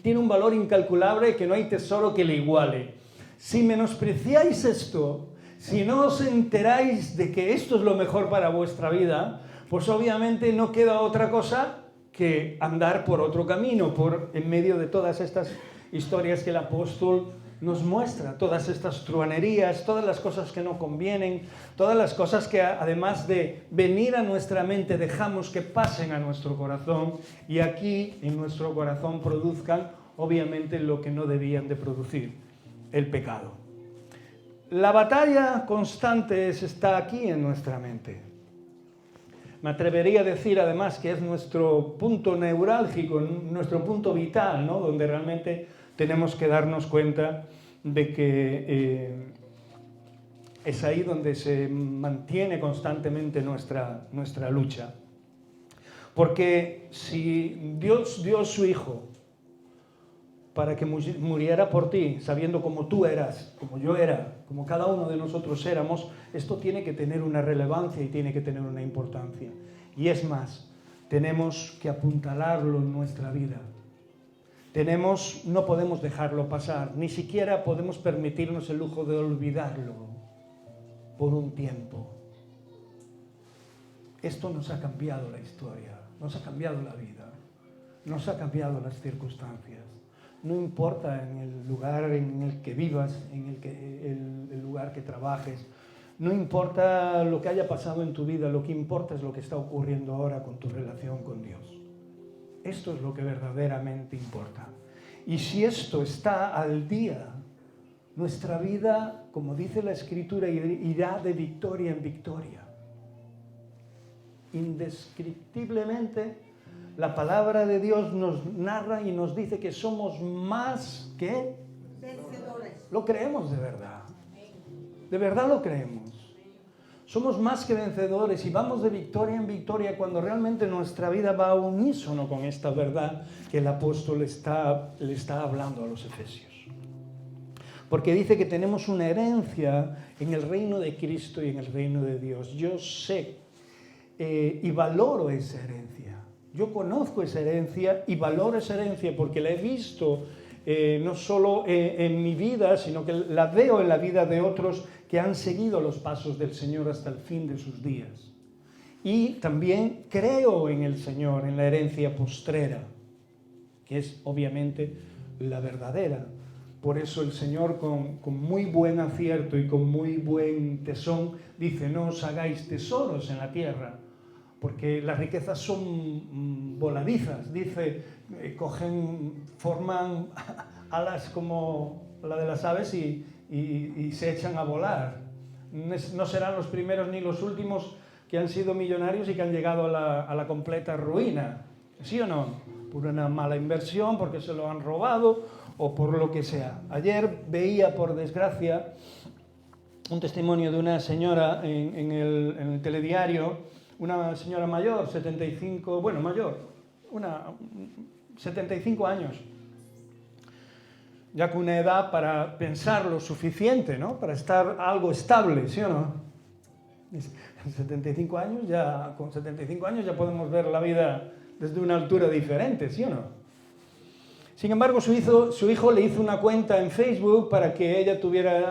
tiene un valor incalculable, que no hay tesoro que le iguale. Si menospreciáis esto, si no os enteráis de que esto es lo mejor para vuestra vida, pues obviamente no queda otra cosa que andar por otro camino, en medio de todas estas historias que el apóstol nos muestra, todas estas truhanerías, todas las cosas que no convienen, todas las cosas que además de venir a nuestra mente dejamos que pasen a nuestro corazón y aquí en nuestro corazón produzcan obviamente lo que no debían de producir, el pecado. La batalla constante está aquí en nuestra mente. Me atrevería a decir además que es nuestro punto neurálgico, nuestro punto vital, ¿no? Donde realmente tenemos que darnos cuenta de que es ahí donde se mantiene constantemente nuestra lucha. Porque si Dios dio a su Hijo para que muriera por ti, sabiendo como tú eras, como yo era, como cada uno de nosotros éramos, esto tiene que tener una relevancia y tiene que tener una importancia. Y es más, tenemos que apuntalarlo en nuestra vida. No podemos dejarlo pasar, ni siquiera podemos permitirnos el lujo de olvidarlo por un tiempo. Esto nos ha cambiado la historia, nos ha cambiado la vida, nos ha cambiado las circunstancias. No importa en el lugar en el que vivas, en el lugar que trabajes, no importa lo que haya pasado en tu vida, lo que importa es lo que está ocurriendo ahora con tu relación con Dios. Esto es lo que verdaderamente importa. Y si esto está al día, nuestra vida, como dice la Escritura, irá de victoria en victoria. Indescriptiblemente, la palabra de Dios nos narra y nos dice que somos más que vencedores. Lo creemos de verdad. De verdad lo creemos. Somos más que vencedores y vamos de victoria en victoria cuando realmente nuestra vida va a unísono con esta verdad que el apóstol le está hablando a los efesios. Porque dice que tenemos una herencia en el reino de Cristo y en el reino de Dios. Yo sé y valoro esa herencia. Yo conozco esa herencia y valoro esa herencia porque la he visto no solo en mi vida, sino que la veo en la vida de otros que han seguido los pasos del Señor hasta el fin de sus días. y también creo en el Señor, en la herencia postrera, que es obviamente la verdadera. Por eso el Señor, con muy buen acierto y con muy buen tesón, dice: no os hagáis tesoros en la tierra, porque las riquezas son voladizas. Dice, forman alas como la de las aves y se echan a volar. No serán los primeros ni los últimos que han sido millonarios y que han llegado a la completa ruina, ¿sí o no? Por una mala inversión, porque se lo han robado o por lo que sea. Ayer veía, por desgracia, un testimonio de una señora en el telediario, una señora mayor, 75 años, ya con una edad para pensar lo suficiente, ¿no? Para estar algo estable, ¿sí o no? 75 años ya, con 75 años ya podemos ver la vida desde una altura diferente, ¿sí o no? Sin embargo, su hijo le hizo una cuenta en Facebook para que ella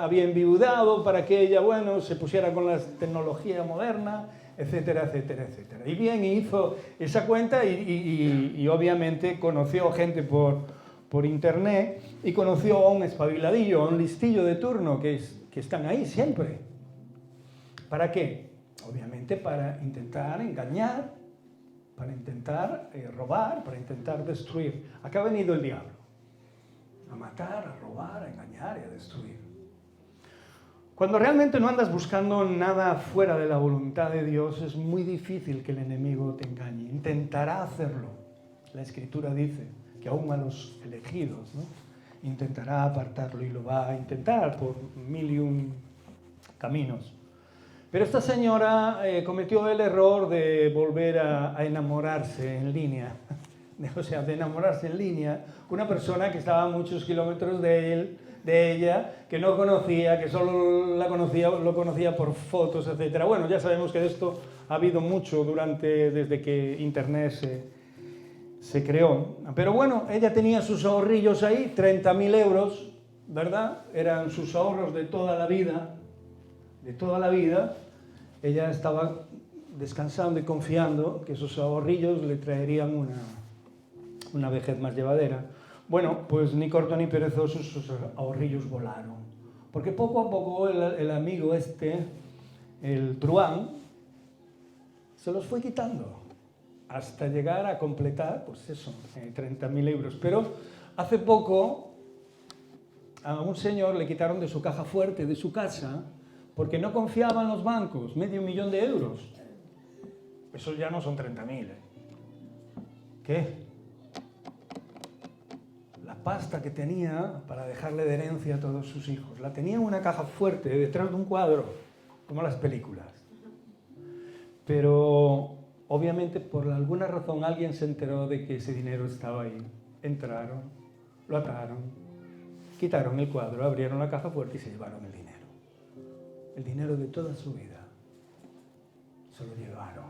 había enviudado, para que ella, se pusiera con la tecnología moderna, etcétera, etcétera, etcétera. Y bien, hizo esa cuenta y obviamente conoció gente por internet y conoció a un espabiladillo, a un listillo de turno que están ahí siempre. ¿Para qué? Obviamente para intentar engañar, para intentar robar, para intentar destruir. Acá ha venido el diablo, a matar, a robar, a engañar y a destruir. Cuando realmente no andas buscando nada fuera de la voluntad de Dios, es muy difícil que el enemigo te engañe. Intentará hacerlo. La Escritura dice que aún a los elegidos, ¿no? Intentará apartarlo, y lo va a intentar por 1001 caminos. Pero esta señora cometió el error de volver a enamorarse en línea. O sea, de enamorarse en línea con una persona que estaba a muchos kilómetros de ella, que no conocía, que solo lo conocía por fotos, etc. Bueno, ya sabemos que de esto ha habido mucho desde que Internet se creó. Pero bueno, ella tenía sus ahorrillos ahí, 30.000 euros, ¿verdad? Eran sus ahorros de toda la vida. Ella estaba descansando y confiando que esos ahorrillos le traerían una vejez más llevadera. Bueno, pues ni corto ni perezoso, sus ahorrillos volaron. Porque poco a poco el amigo el truán, se los fue quitando hasta llegar a completar, 30.000 euros. Pero hace poco a un señor le quitaron de su caja fuerte, de su casa, porque no confiaba en los bancos, 500.000 euros. Eso ya no son 30.000. ¿Qué? La pasta que tenía para dejarle de herencia a todos sus hijos, la tenía en una caja fuerte, detrás de un cuadro, como las películas. Pero obviamente por alguna razón alguien se enteró de que ese dinero estaba ahí. Entraron, lo ataron, quitaron el cuadro, abrieron la caja fuerte y se llevaron el dinero. El dinero de toda su vida. Se lo llevaron.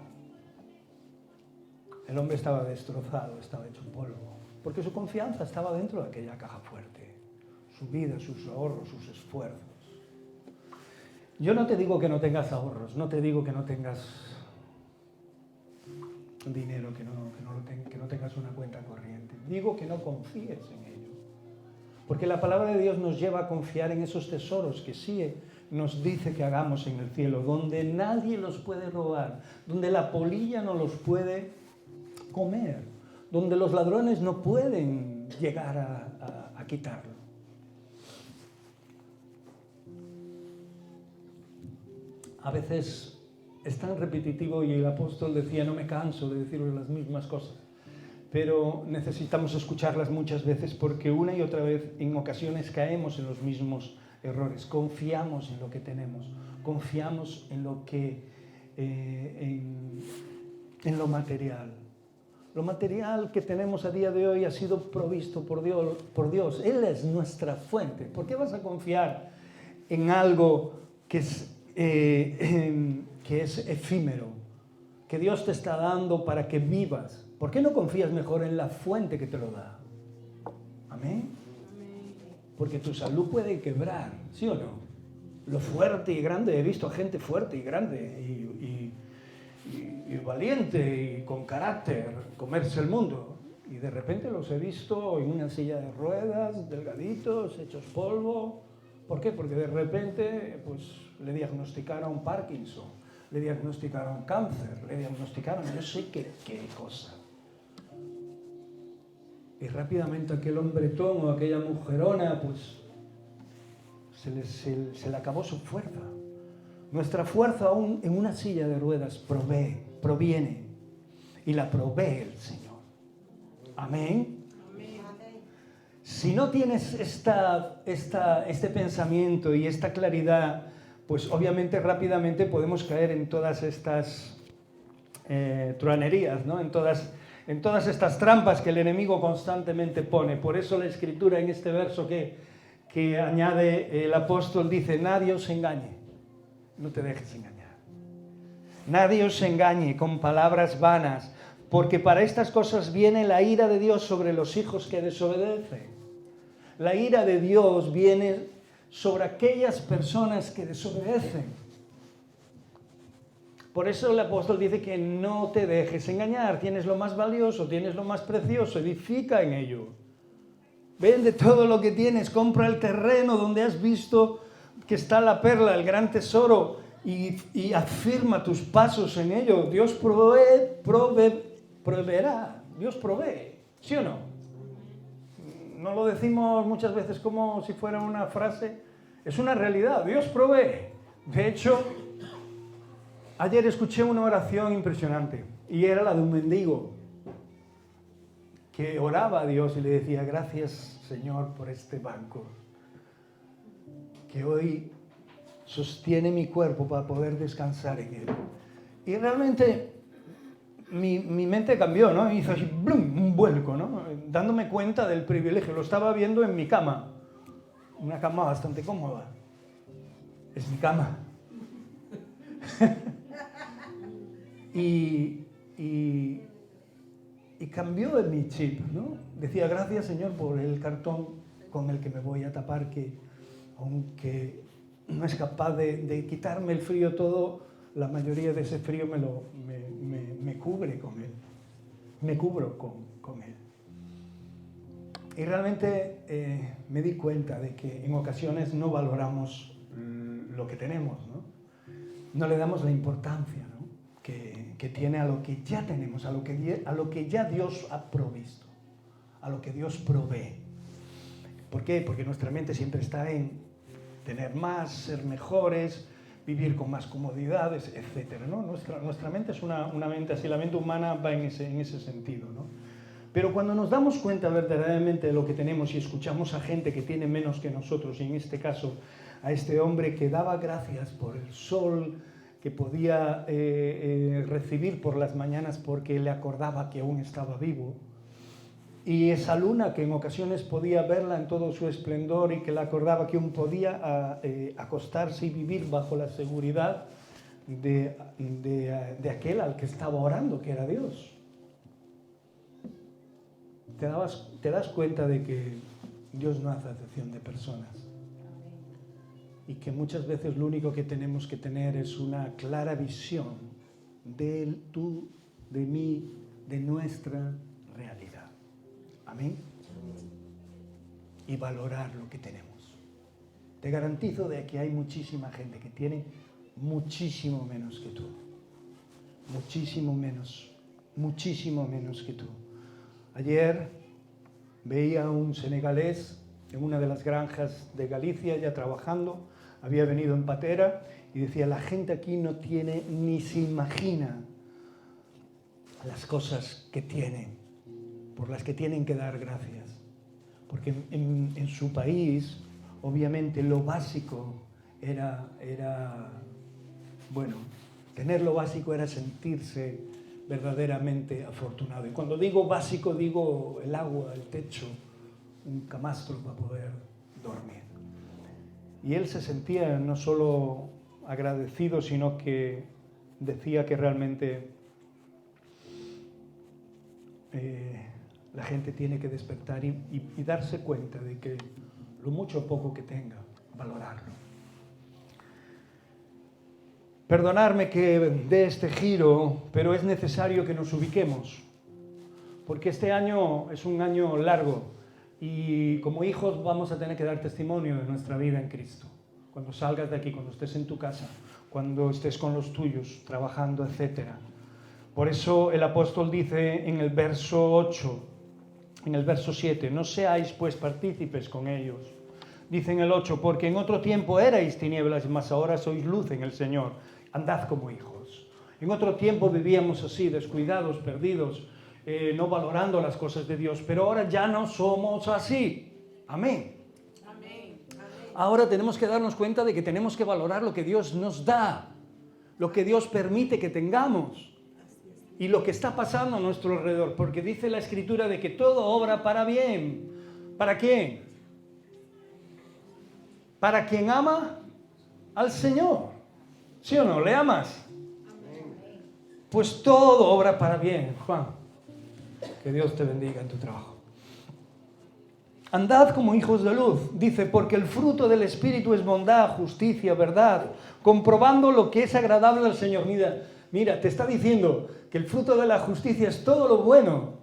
El hombre estaba destrozado, estaba hecho polvo, porque su confianza estaba dentro de aquella caja fuerte. Su vida, sus ahorros, sus esfuerzos. Yo no te digo que no tengas ahorros, no te digo que no tengas dinero, que no tengas una cuenta corriente. Digo que no confíes en ello. Porque la palabra de Dios nos lleva a confiar en esos tesoros que sí nos dice que hagamos en el cielo, donde nadie los puede robar, donde la polilla no los puede comer, donde los ladrones no pueden llegar a quitarlo. A veces es tan repetitivo y el apóstol decía, no me canso de deciros las mismas cosas, pero necesitamos escucharlas muchas veces porque una y otra vez en ocasiones caemos en los mismos errores. Confiamos en lo que tenemos, confiamos en lo que en lo material. Lo material que tenemos a día de hoy ha sido provisto por Dios. Él es nuestra fuente. ¿Por qué vas a confiar en algo que es efímero, que Dios te está dando para que vivas? ¿Por qué no confías mejor en la fuente que te lo da? Amén. Porque tu salud puede quebrar, ¿sí o no? Lo fuerte y grande, he visto a gente fuerte y grande y y valiente y con carácter, comerse el mundo. Y de repente los he visto en una silla de ruedas, delgaditos, hechos polvo. ¿Por qué? Porque de repente pues, le diagnosticaron Parkinson, le diagnosticaron cáncer, le diagnosticaron yo sé qué cosa. Y rápidamente aquel hombretón o aquella mujerona, pues se le acabó su fuerza. Nuestra fuerza aún en una silla de ruedas proviene y la provee el Señor. Amén. Si no tienes este pensamiento y esta claridad, pues obviamente rápidamente podemos caer en todas estas truanerías, ¿no? En todas estas trampas que el enemigo constantemente pone. Por eso la Escritura en este verso que añade el apóstol dice, nadie os engañe, no te dejes engañar. Nadie os engañe con palabras vanas, porque para estas cosas viene la ira de Dios sobre los hijos que desobedecen. La ira de Dios viene sobre aquellas personas que desobedecen. Por eso el apóstol dice que no te dejes engañar. Tienes lo más valioso, tienes lo más precioso, edifica en ello. Vende todo lo que tienes, compra el terreno donde has visto que está la perla, el gran tesoro, y afirma tus pasos en ello. Dios proveerá. Dios provee, ¿sí o no? No lo decimos muchas veces como si fuera una frase, es una realidad, Dios provee. De hecho, ayer escuché una oración impresionante y era la de un mendigo que oraba a Dios y le decía, gracias Señor por este banco que hoy sostiene mi cuerpo para poder descansar en él. Y realmente mi mente cambió, ¿no? Hizo así, ¡blum!, un vuelco, ¿no? Dándome cuenta del privilegio. Lo estaba viendo en mi cama. Una cama bastante cómoda. Es mi cama. y cambió en mi chip, ¿no? Decía, gracias Señor por el cartón con el que me voy a tapar, que aunque no es capaz de quitarme el frío todo, la mayoría de ese frío me cubre con él. Me cubro con él. Y realmente me di cuenta de que en ocasiones no valoramos lo que tenemos, ¿no? No le damos la importancia, ¿no?, que tiene a lo que ya tenemos, a lo que ya Dios ha provisto, a lo que Dios provee. ¿Por qué? Porque nuestra mente siempre está en tener más, ser mejores, vivir con más comodidades, etc., ¿no? Nuestra mente es una mente así, la mente humana va en ese sentido, ¿no? Pero cuando nos damos cuenta verdaderamente de lo que tenemos y escuchamos a gente que tiene menos que nosotros, y en este caso a este hombre que daba gracias por el sol que podía recibir por las mañanas porque le acordaba que aún estaba vivo, y esa luna que en ocasiones podía verla en todo su esplendor y que le acordaba que aún podía acostarse y vivir bajo la seguridad de aquel al que estaba orando, que era Dios. Te das cuenta de que Dios no hace acepción de personas y que muchas veces lo único que tenemos que tener es una clara visión de él, tú, de mí, de nuestra realidad. Amén. Y valorar lo que tenemos. Te garantizo de que hay muchísima gente que tiene muchísimo menos que tú. Muchísimo menos que tú. Ayer veía a un senegalés en una de las granjas de Galicia ya trabajando, había venido en patera y decía, la gente aquí no tiene ni se imagina las cosas que tienen, por las que tienen que dar gracias. Porque en su país, obviamente, lo básico era, bueno, tener lo básico era sentirse verdaderamente afortunado. Y cuando digo básico, digo el agua, el techo, un camastro para poder dormir. Y él se sentía no solo agradecido, sino que decía que realmente la gente tiene que despertar y darse cuenta de que lo mucho o poco que tenga, valorarlo. Perdonadme que dé este giro, pero es necesario que nos ubiquemos, porque este año es un año largo y como hijos vamos a tener que dar testimonio de nuestra vida en Cristo. Cuando salgas de aquí, cuando estés en tu casa, cuando estés con los tuyos, trabajando, etc. Por eso el apóstol dice en el verso 8, en el verso 7, no seáis pues partícipes con ellos. Dice en el 8, porque en otro tiempo erais tinieblas, mas ahora sois luz en el Señor. Andad como hijos. En otro tiempo vivíamos así, descuidados, perdidos, no valorando las cosas de Dios, pero ahora ya no somos así. Amén. Amén. Ahora tenemos que darnos cuenta de que tenemos que valorar lo que Dios nos da, lo que Dios permite que tengamos y lo que está pasando a nuestro alrededor, porque dice la Escritura de que todo obra para bien. ¿Para quién? Para quien ama al Señor. ¿Sí o no? ¿Le amas? Amén. Pues todo obra para bien, Juan. Que Dios te bendiga en tu trabajo. Andad como hijos de luz, dice, porque el fruto del Espíritu es bondad, justicia, verdad, comprobando lo que es agradable al Señor. Mira, te está diciendo que el fruto de la justicia es todo lo bueno.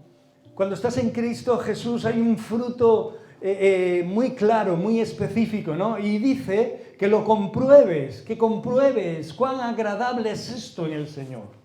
Cuando estás en Cristo Jesús hay un fruto muy claro, muy específico, ¿no? Y dice que lo compruebes, que compruebes cuán agradable es esto en el Señor.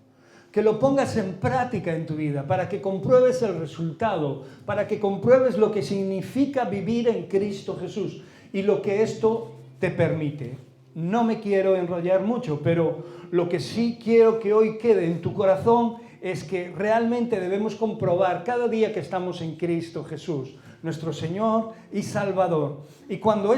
Que lo pongas en práctica en tu vida, para que compruebes el resultado, para que compruebes lo que significa vivir en Cristo Jesús y lo que esto te permite. No me quiero enrollar mucho, pero lo que sí quiero que hoy quede en tu corazón es que realmente debemos comprobar cada día que estamos en Cristo Jesús, nuestro Señor y Salvador. Y cuando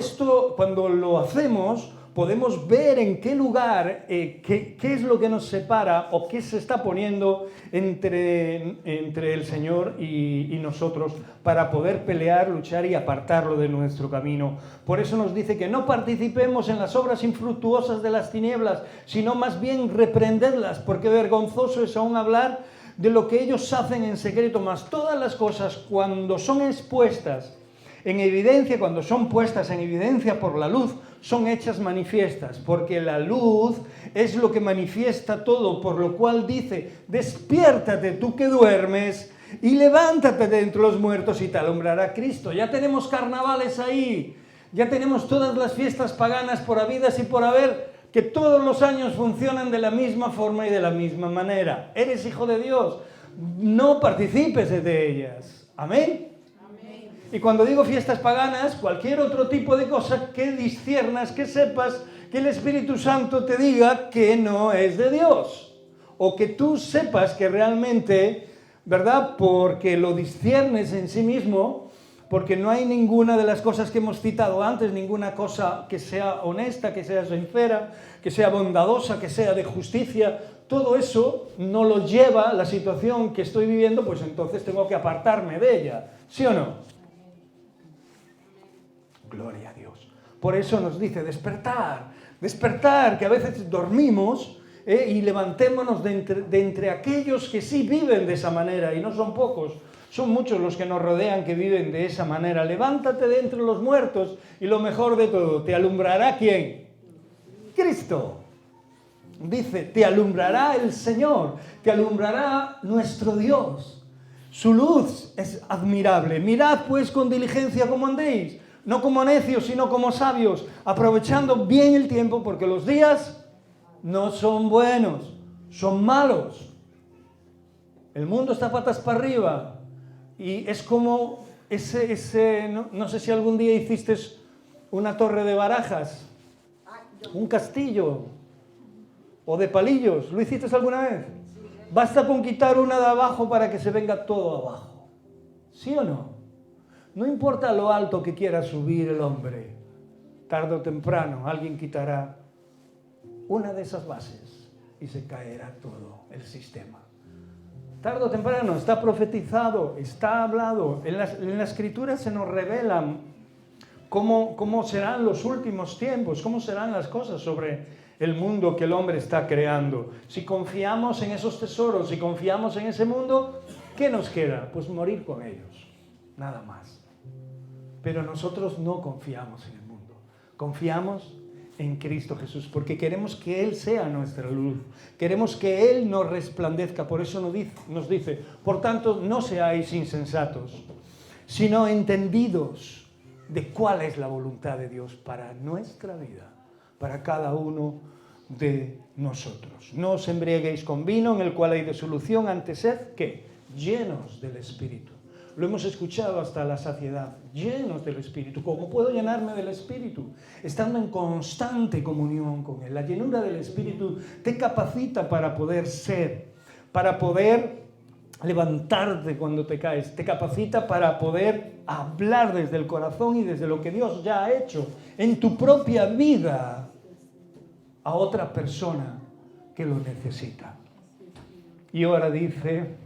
lo hacemos, podemos ver en qué lugar, qué es lo que nos separa o qué se está poniendo entre el Señor y nosotros para poder pelear, luchar y apartarlo de nuestro camino. Por eso nos dice que no participemos en las obras infructuosas de las tinieblas, sino más bien reprenderlas, porque vergonzoso es aún hablar de lo que ellos hacen en secreto, mas todas las cosas cuando son expuestas en evidencia, cuando son puestas en evidencia por la luz, son hechas manifiestas, porque la luz es lo que manifiesta todo, por lo cual dice, despiértate tú que duermes y levántate de entre los muertos y te alumbrará Cristo. Ya tenemos carnavales ahí, ya tenemos todas las fiestas paganas por habidas y por haber, que todos los años funcionan de la misma forma y de la misma manera. Eres hijo de Dios, no participes de ellas. Amén. Y cuando digo fiestas paganas, cualquier otro tipo de cosa que disciernas, que sepas, que el Espíritu Santo te diga que no es de Dios. O que tú sepas que realmente, ¿verdad? Porque lo disciernes en sí mismo, porque no hay ninguna de las cosas que hemos citado antes, ninguna cosa que sea honesta, que sea sincera, que sea bondadosa, que sea de justicia. Todo eso no lo lleva la situación que estoy viviendo, pues entonces tengo que apartarme de ella. ¿Sí o no? Gloria a Dios. Por eso nos dice despertar, que a veces dormimos y levantémonos de entre aquellos que sí viven de esa manera, y no son pocos, son muchos los que nos rodean que viven de esa manera. Levántate de entre los muertos y lo mejor de todo, ¿te alumbrará quién? Cristo. Dice, te alumbrará el Señor, te alumbrará nuestro Dios. Su luz es admirable. Mirad pues con diligencia cómo andéis, no como necios, sino como sabios, aprovechando bien el tiempo, porque los días no son buenos, son malos. El mundo está patas para arriba y es como no sé si algún día hiciste una torre de barajas, un castillo o de palillos. ¿Lo hiciste alguna vez? Basta con quitar una de abajo para que se venga todo abajo. ¿Sí o no? No importa lo alto que quiera subir el hombre, tarde o temprano alguien quitará una de esas bases y se caerá todo el sistema. Tarde o temprano está profetizado, está hablado. En la Escritura se nos revelan cómo serán los últimos tiempos, cómo serán las cosas sobre el mundo que el hombre está creando. Si confiamos en esos tesoros, si confiamos en ese mundo, ¿qué nos queda? Pues morir con ellos, nada más. Pero nosotros no confiamos en el mundo, confiamos en Cristo Jesús, porque queremos que Él sea nuestra luz, queremos que Él nos resplandezca. Por eso nos dice, por tanto, no seáis insensatos, sino entendidos de cuál es la voluntad de Dios para nuestra vida, para cada uno de nosotros. No os embriaguéis con vino, en el cual hay disolución, antes sed, ¿qué? Llenos del Espíritu. Lo hemos escuchado hasta la saciedad, llenos del Espíritu. ¿Cómo puedo llenarme del Espíritu? Estando en constante comunión con Él. La llenura del Espíritu te capacita para poder ser, para poder levantarte cuando te caes, te capacita para poder hablar desde el corazón y desde lo que Dios ya ha hecho en tu propia vida a otra persona que lo necesita. Y ahora dice,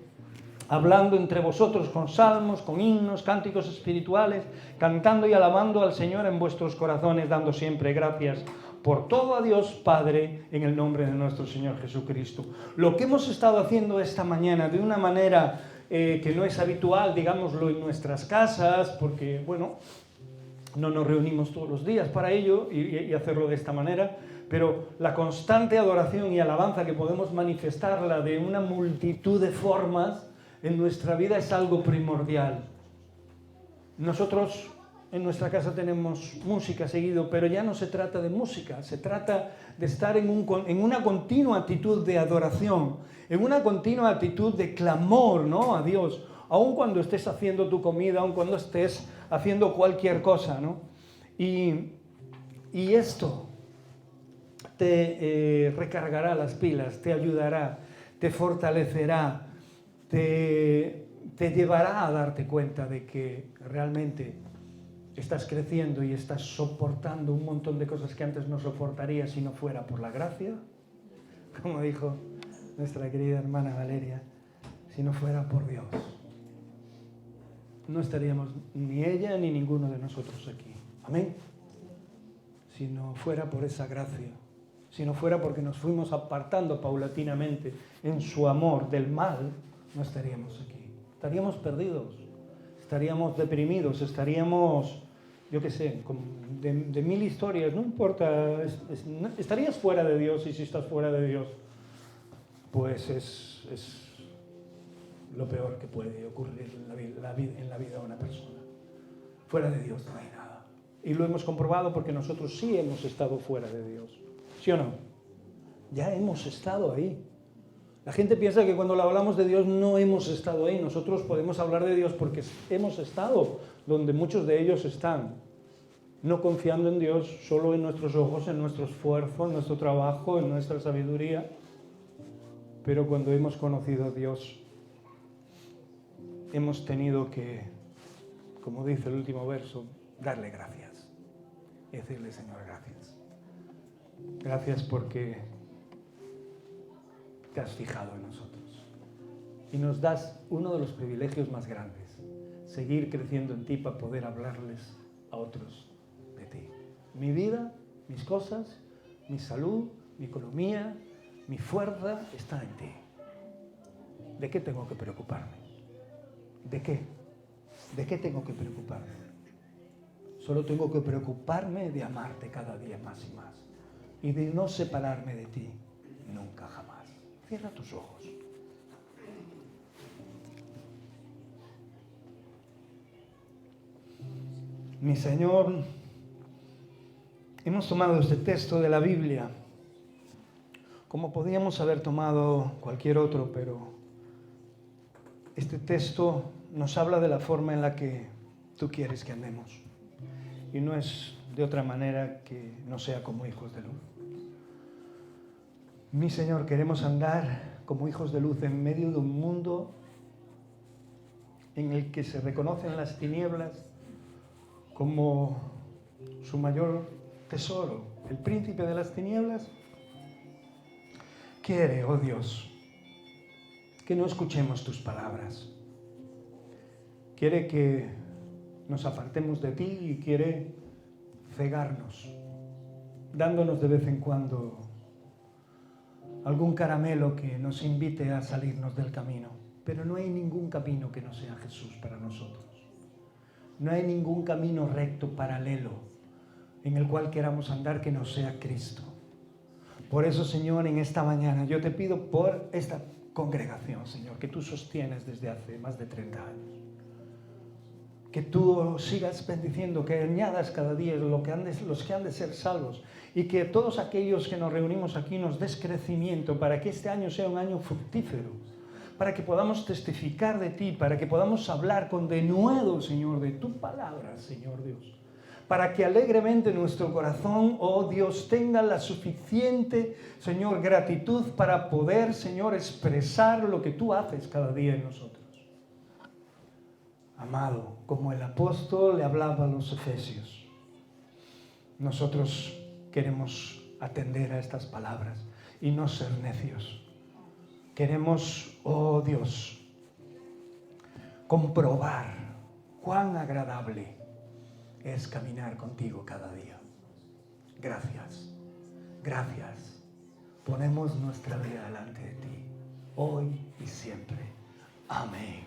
hablando entre vosotros con salmos, con himnos, cánticos espirituales, cantando y alabando al Señor en vuestros corazones, dando siempre gracias por todo a Dios Padre en el nombre de nuestro Señor Jesucristo. Lo que hemos estado haciendo esta mañana de una manera que no es habitual, digámoslo, en nuestras casas, porque, bueno, no nos reunimos todos los días para ello y hacerlo de esta manera, pero la constante adoración y alabanza que podemos manifestarla de una multitud de formas en nuestra vida es algo primordial. Nosotros en nuestra casa tenemos música seguido, pero ya no se trata de música, se trata de estar en una continua actitud de adoración, en una continua actitud de clamor, ¿no?, a Dios, aun cuando estés haciendo tu comida, aun cuando estés haciendo cualquier cosa, ¿no? Y esto te recargará las pilas, te ayudará, te fortalecerá, te llevará a darte cuenta de que realmente estás creciendo y estás soportando un montón de cosas que antes no soportarías si no fuera por la gracia. Como dijo nuestra querida hermana Valeria, si no fuera por Dios, no estaríamos ni ella ni ninguno de nosotros aquí. Amén. Si no fuera por esa gracia, si no fuera porque nos fuimos apartando paulatinamente en su amor del mal, no estaríamos aquí. Estaríamos perdidos, estaríamos deprimidos, estaríamos, yo qué sé, de mil historias, no importa, estarías fuera de Dios, y si estás fuera de Dios, pues es lo peor que puede ocurrir en la vida de una persona. Fuera de Dios no hay nada. Y lo hemos comprobado porque nosotros sí hemos estado fuera de Dios. ¿Sí o no? Ya hemos estado ahí. La gente piensa que cuando hablamos de Dios no hemos estado ahí. Nosotros podemos hablar de Dios porque hemos estado donde muchos de ellos están. No confiando en Dios, solo en nuestros ojos, en nuestro esfuerzo, en nuestro trabajo, en nuestra sabiduría. Pero cuando hemos conocido a Dios, hemos tenido que, como dice el último verso, darle gracias. Y decirle, Señor, gracias. Gracias porque te has fijado en nosotros. Y nos das uno de los privilegios más grandes, seguir creciendo en ti para poder hablarles a otros de ti. Mi vida, mis cosas, mi salud, mi economía, mi fuerza está en ti. ¿De qué tengo que preocuparme? ¿De qué? ¿De qué tengo que preocuparme? Solo tengo que preocuparme de amarte cada día más y más y de no separarme de ti nunca jamás. Cierra tus ojos. Mi Señor, hemos tomado este texto de la Biblia como podíamos haber tomado cualquier otro, pero este texto nos habla de la forma en la que tú quieres que andemos. Y no es de otra manera que no sea como hijos de luz. Mi Señor, queremos andar como hijos de luz en medio de un mundo en el que se reconocen las tinieblas como su mayor tesoro. El príncipe de las tinieblas quiere, oh Dios, que no escuchemos tus palabras. Quiere que nos apartemos de ti y quiere cegarnos, dándonos de vez en cuando algún caramelo que nos invite a salirnos del camino. Pero no hay ningún camino que no sea Jesús para nosotros. No hay ningún camino recto, paralelo, en el cual queramos andar que no sea Cristo. Por eso, Señor, en esta mañana yo te pido por esta congregación, Señor, que tú sostienes desde hace más de 30 años. Que tú sigas bendiciendo, que añadas cada día los que han de ser salvos, y que todos aquellos que nos reunimos aquí nos des crecimiento para que este año sea un año fructífero, para que podamos testificar de ti, para que podamos hablar con denuedo, Señor, de tu palabra, Señor Dios. Para que alegremente nuestro corazón, oh Dios, tenga la suficiente, Señor, gratitud para poder, Señor, expresar lo que tú haces cada día en nosotros. Amado, como el apóstol le hablaba a los efesios, nosotros queremos atender a estas palabras y no ser necios. Queremos, oh Dios, comprobar cuán agradable es caminar contigo cada día. Gracias, gracias. Ponemos nuestra vida delante de ti, hoy y siempre. Amén.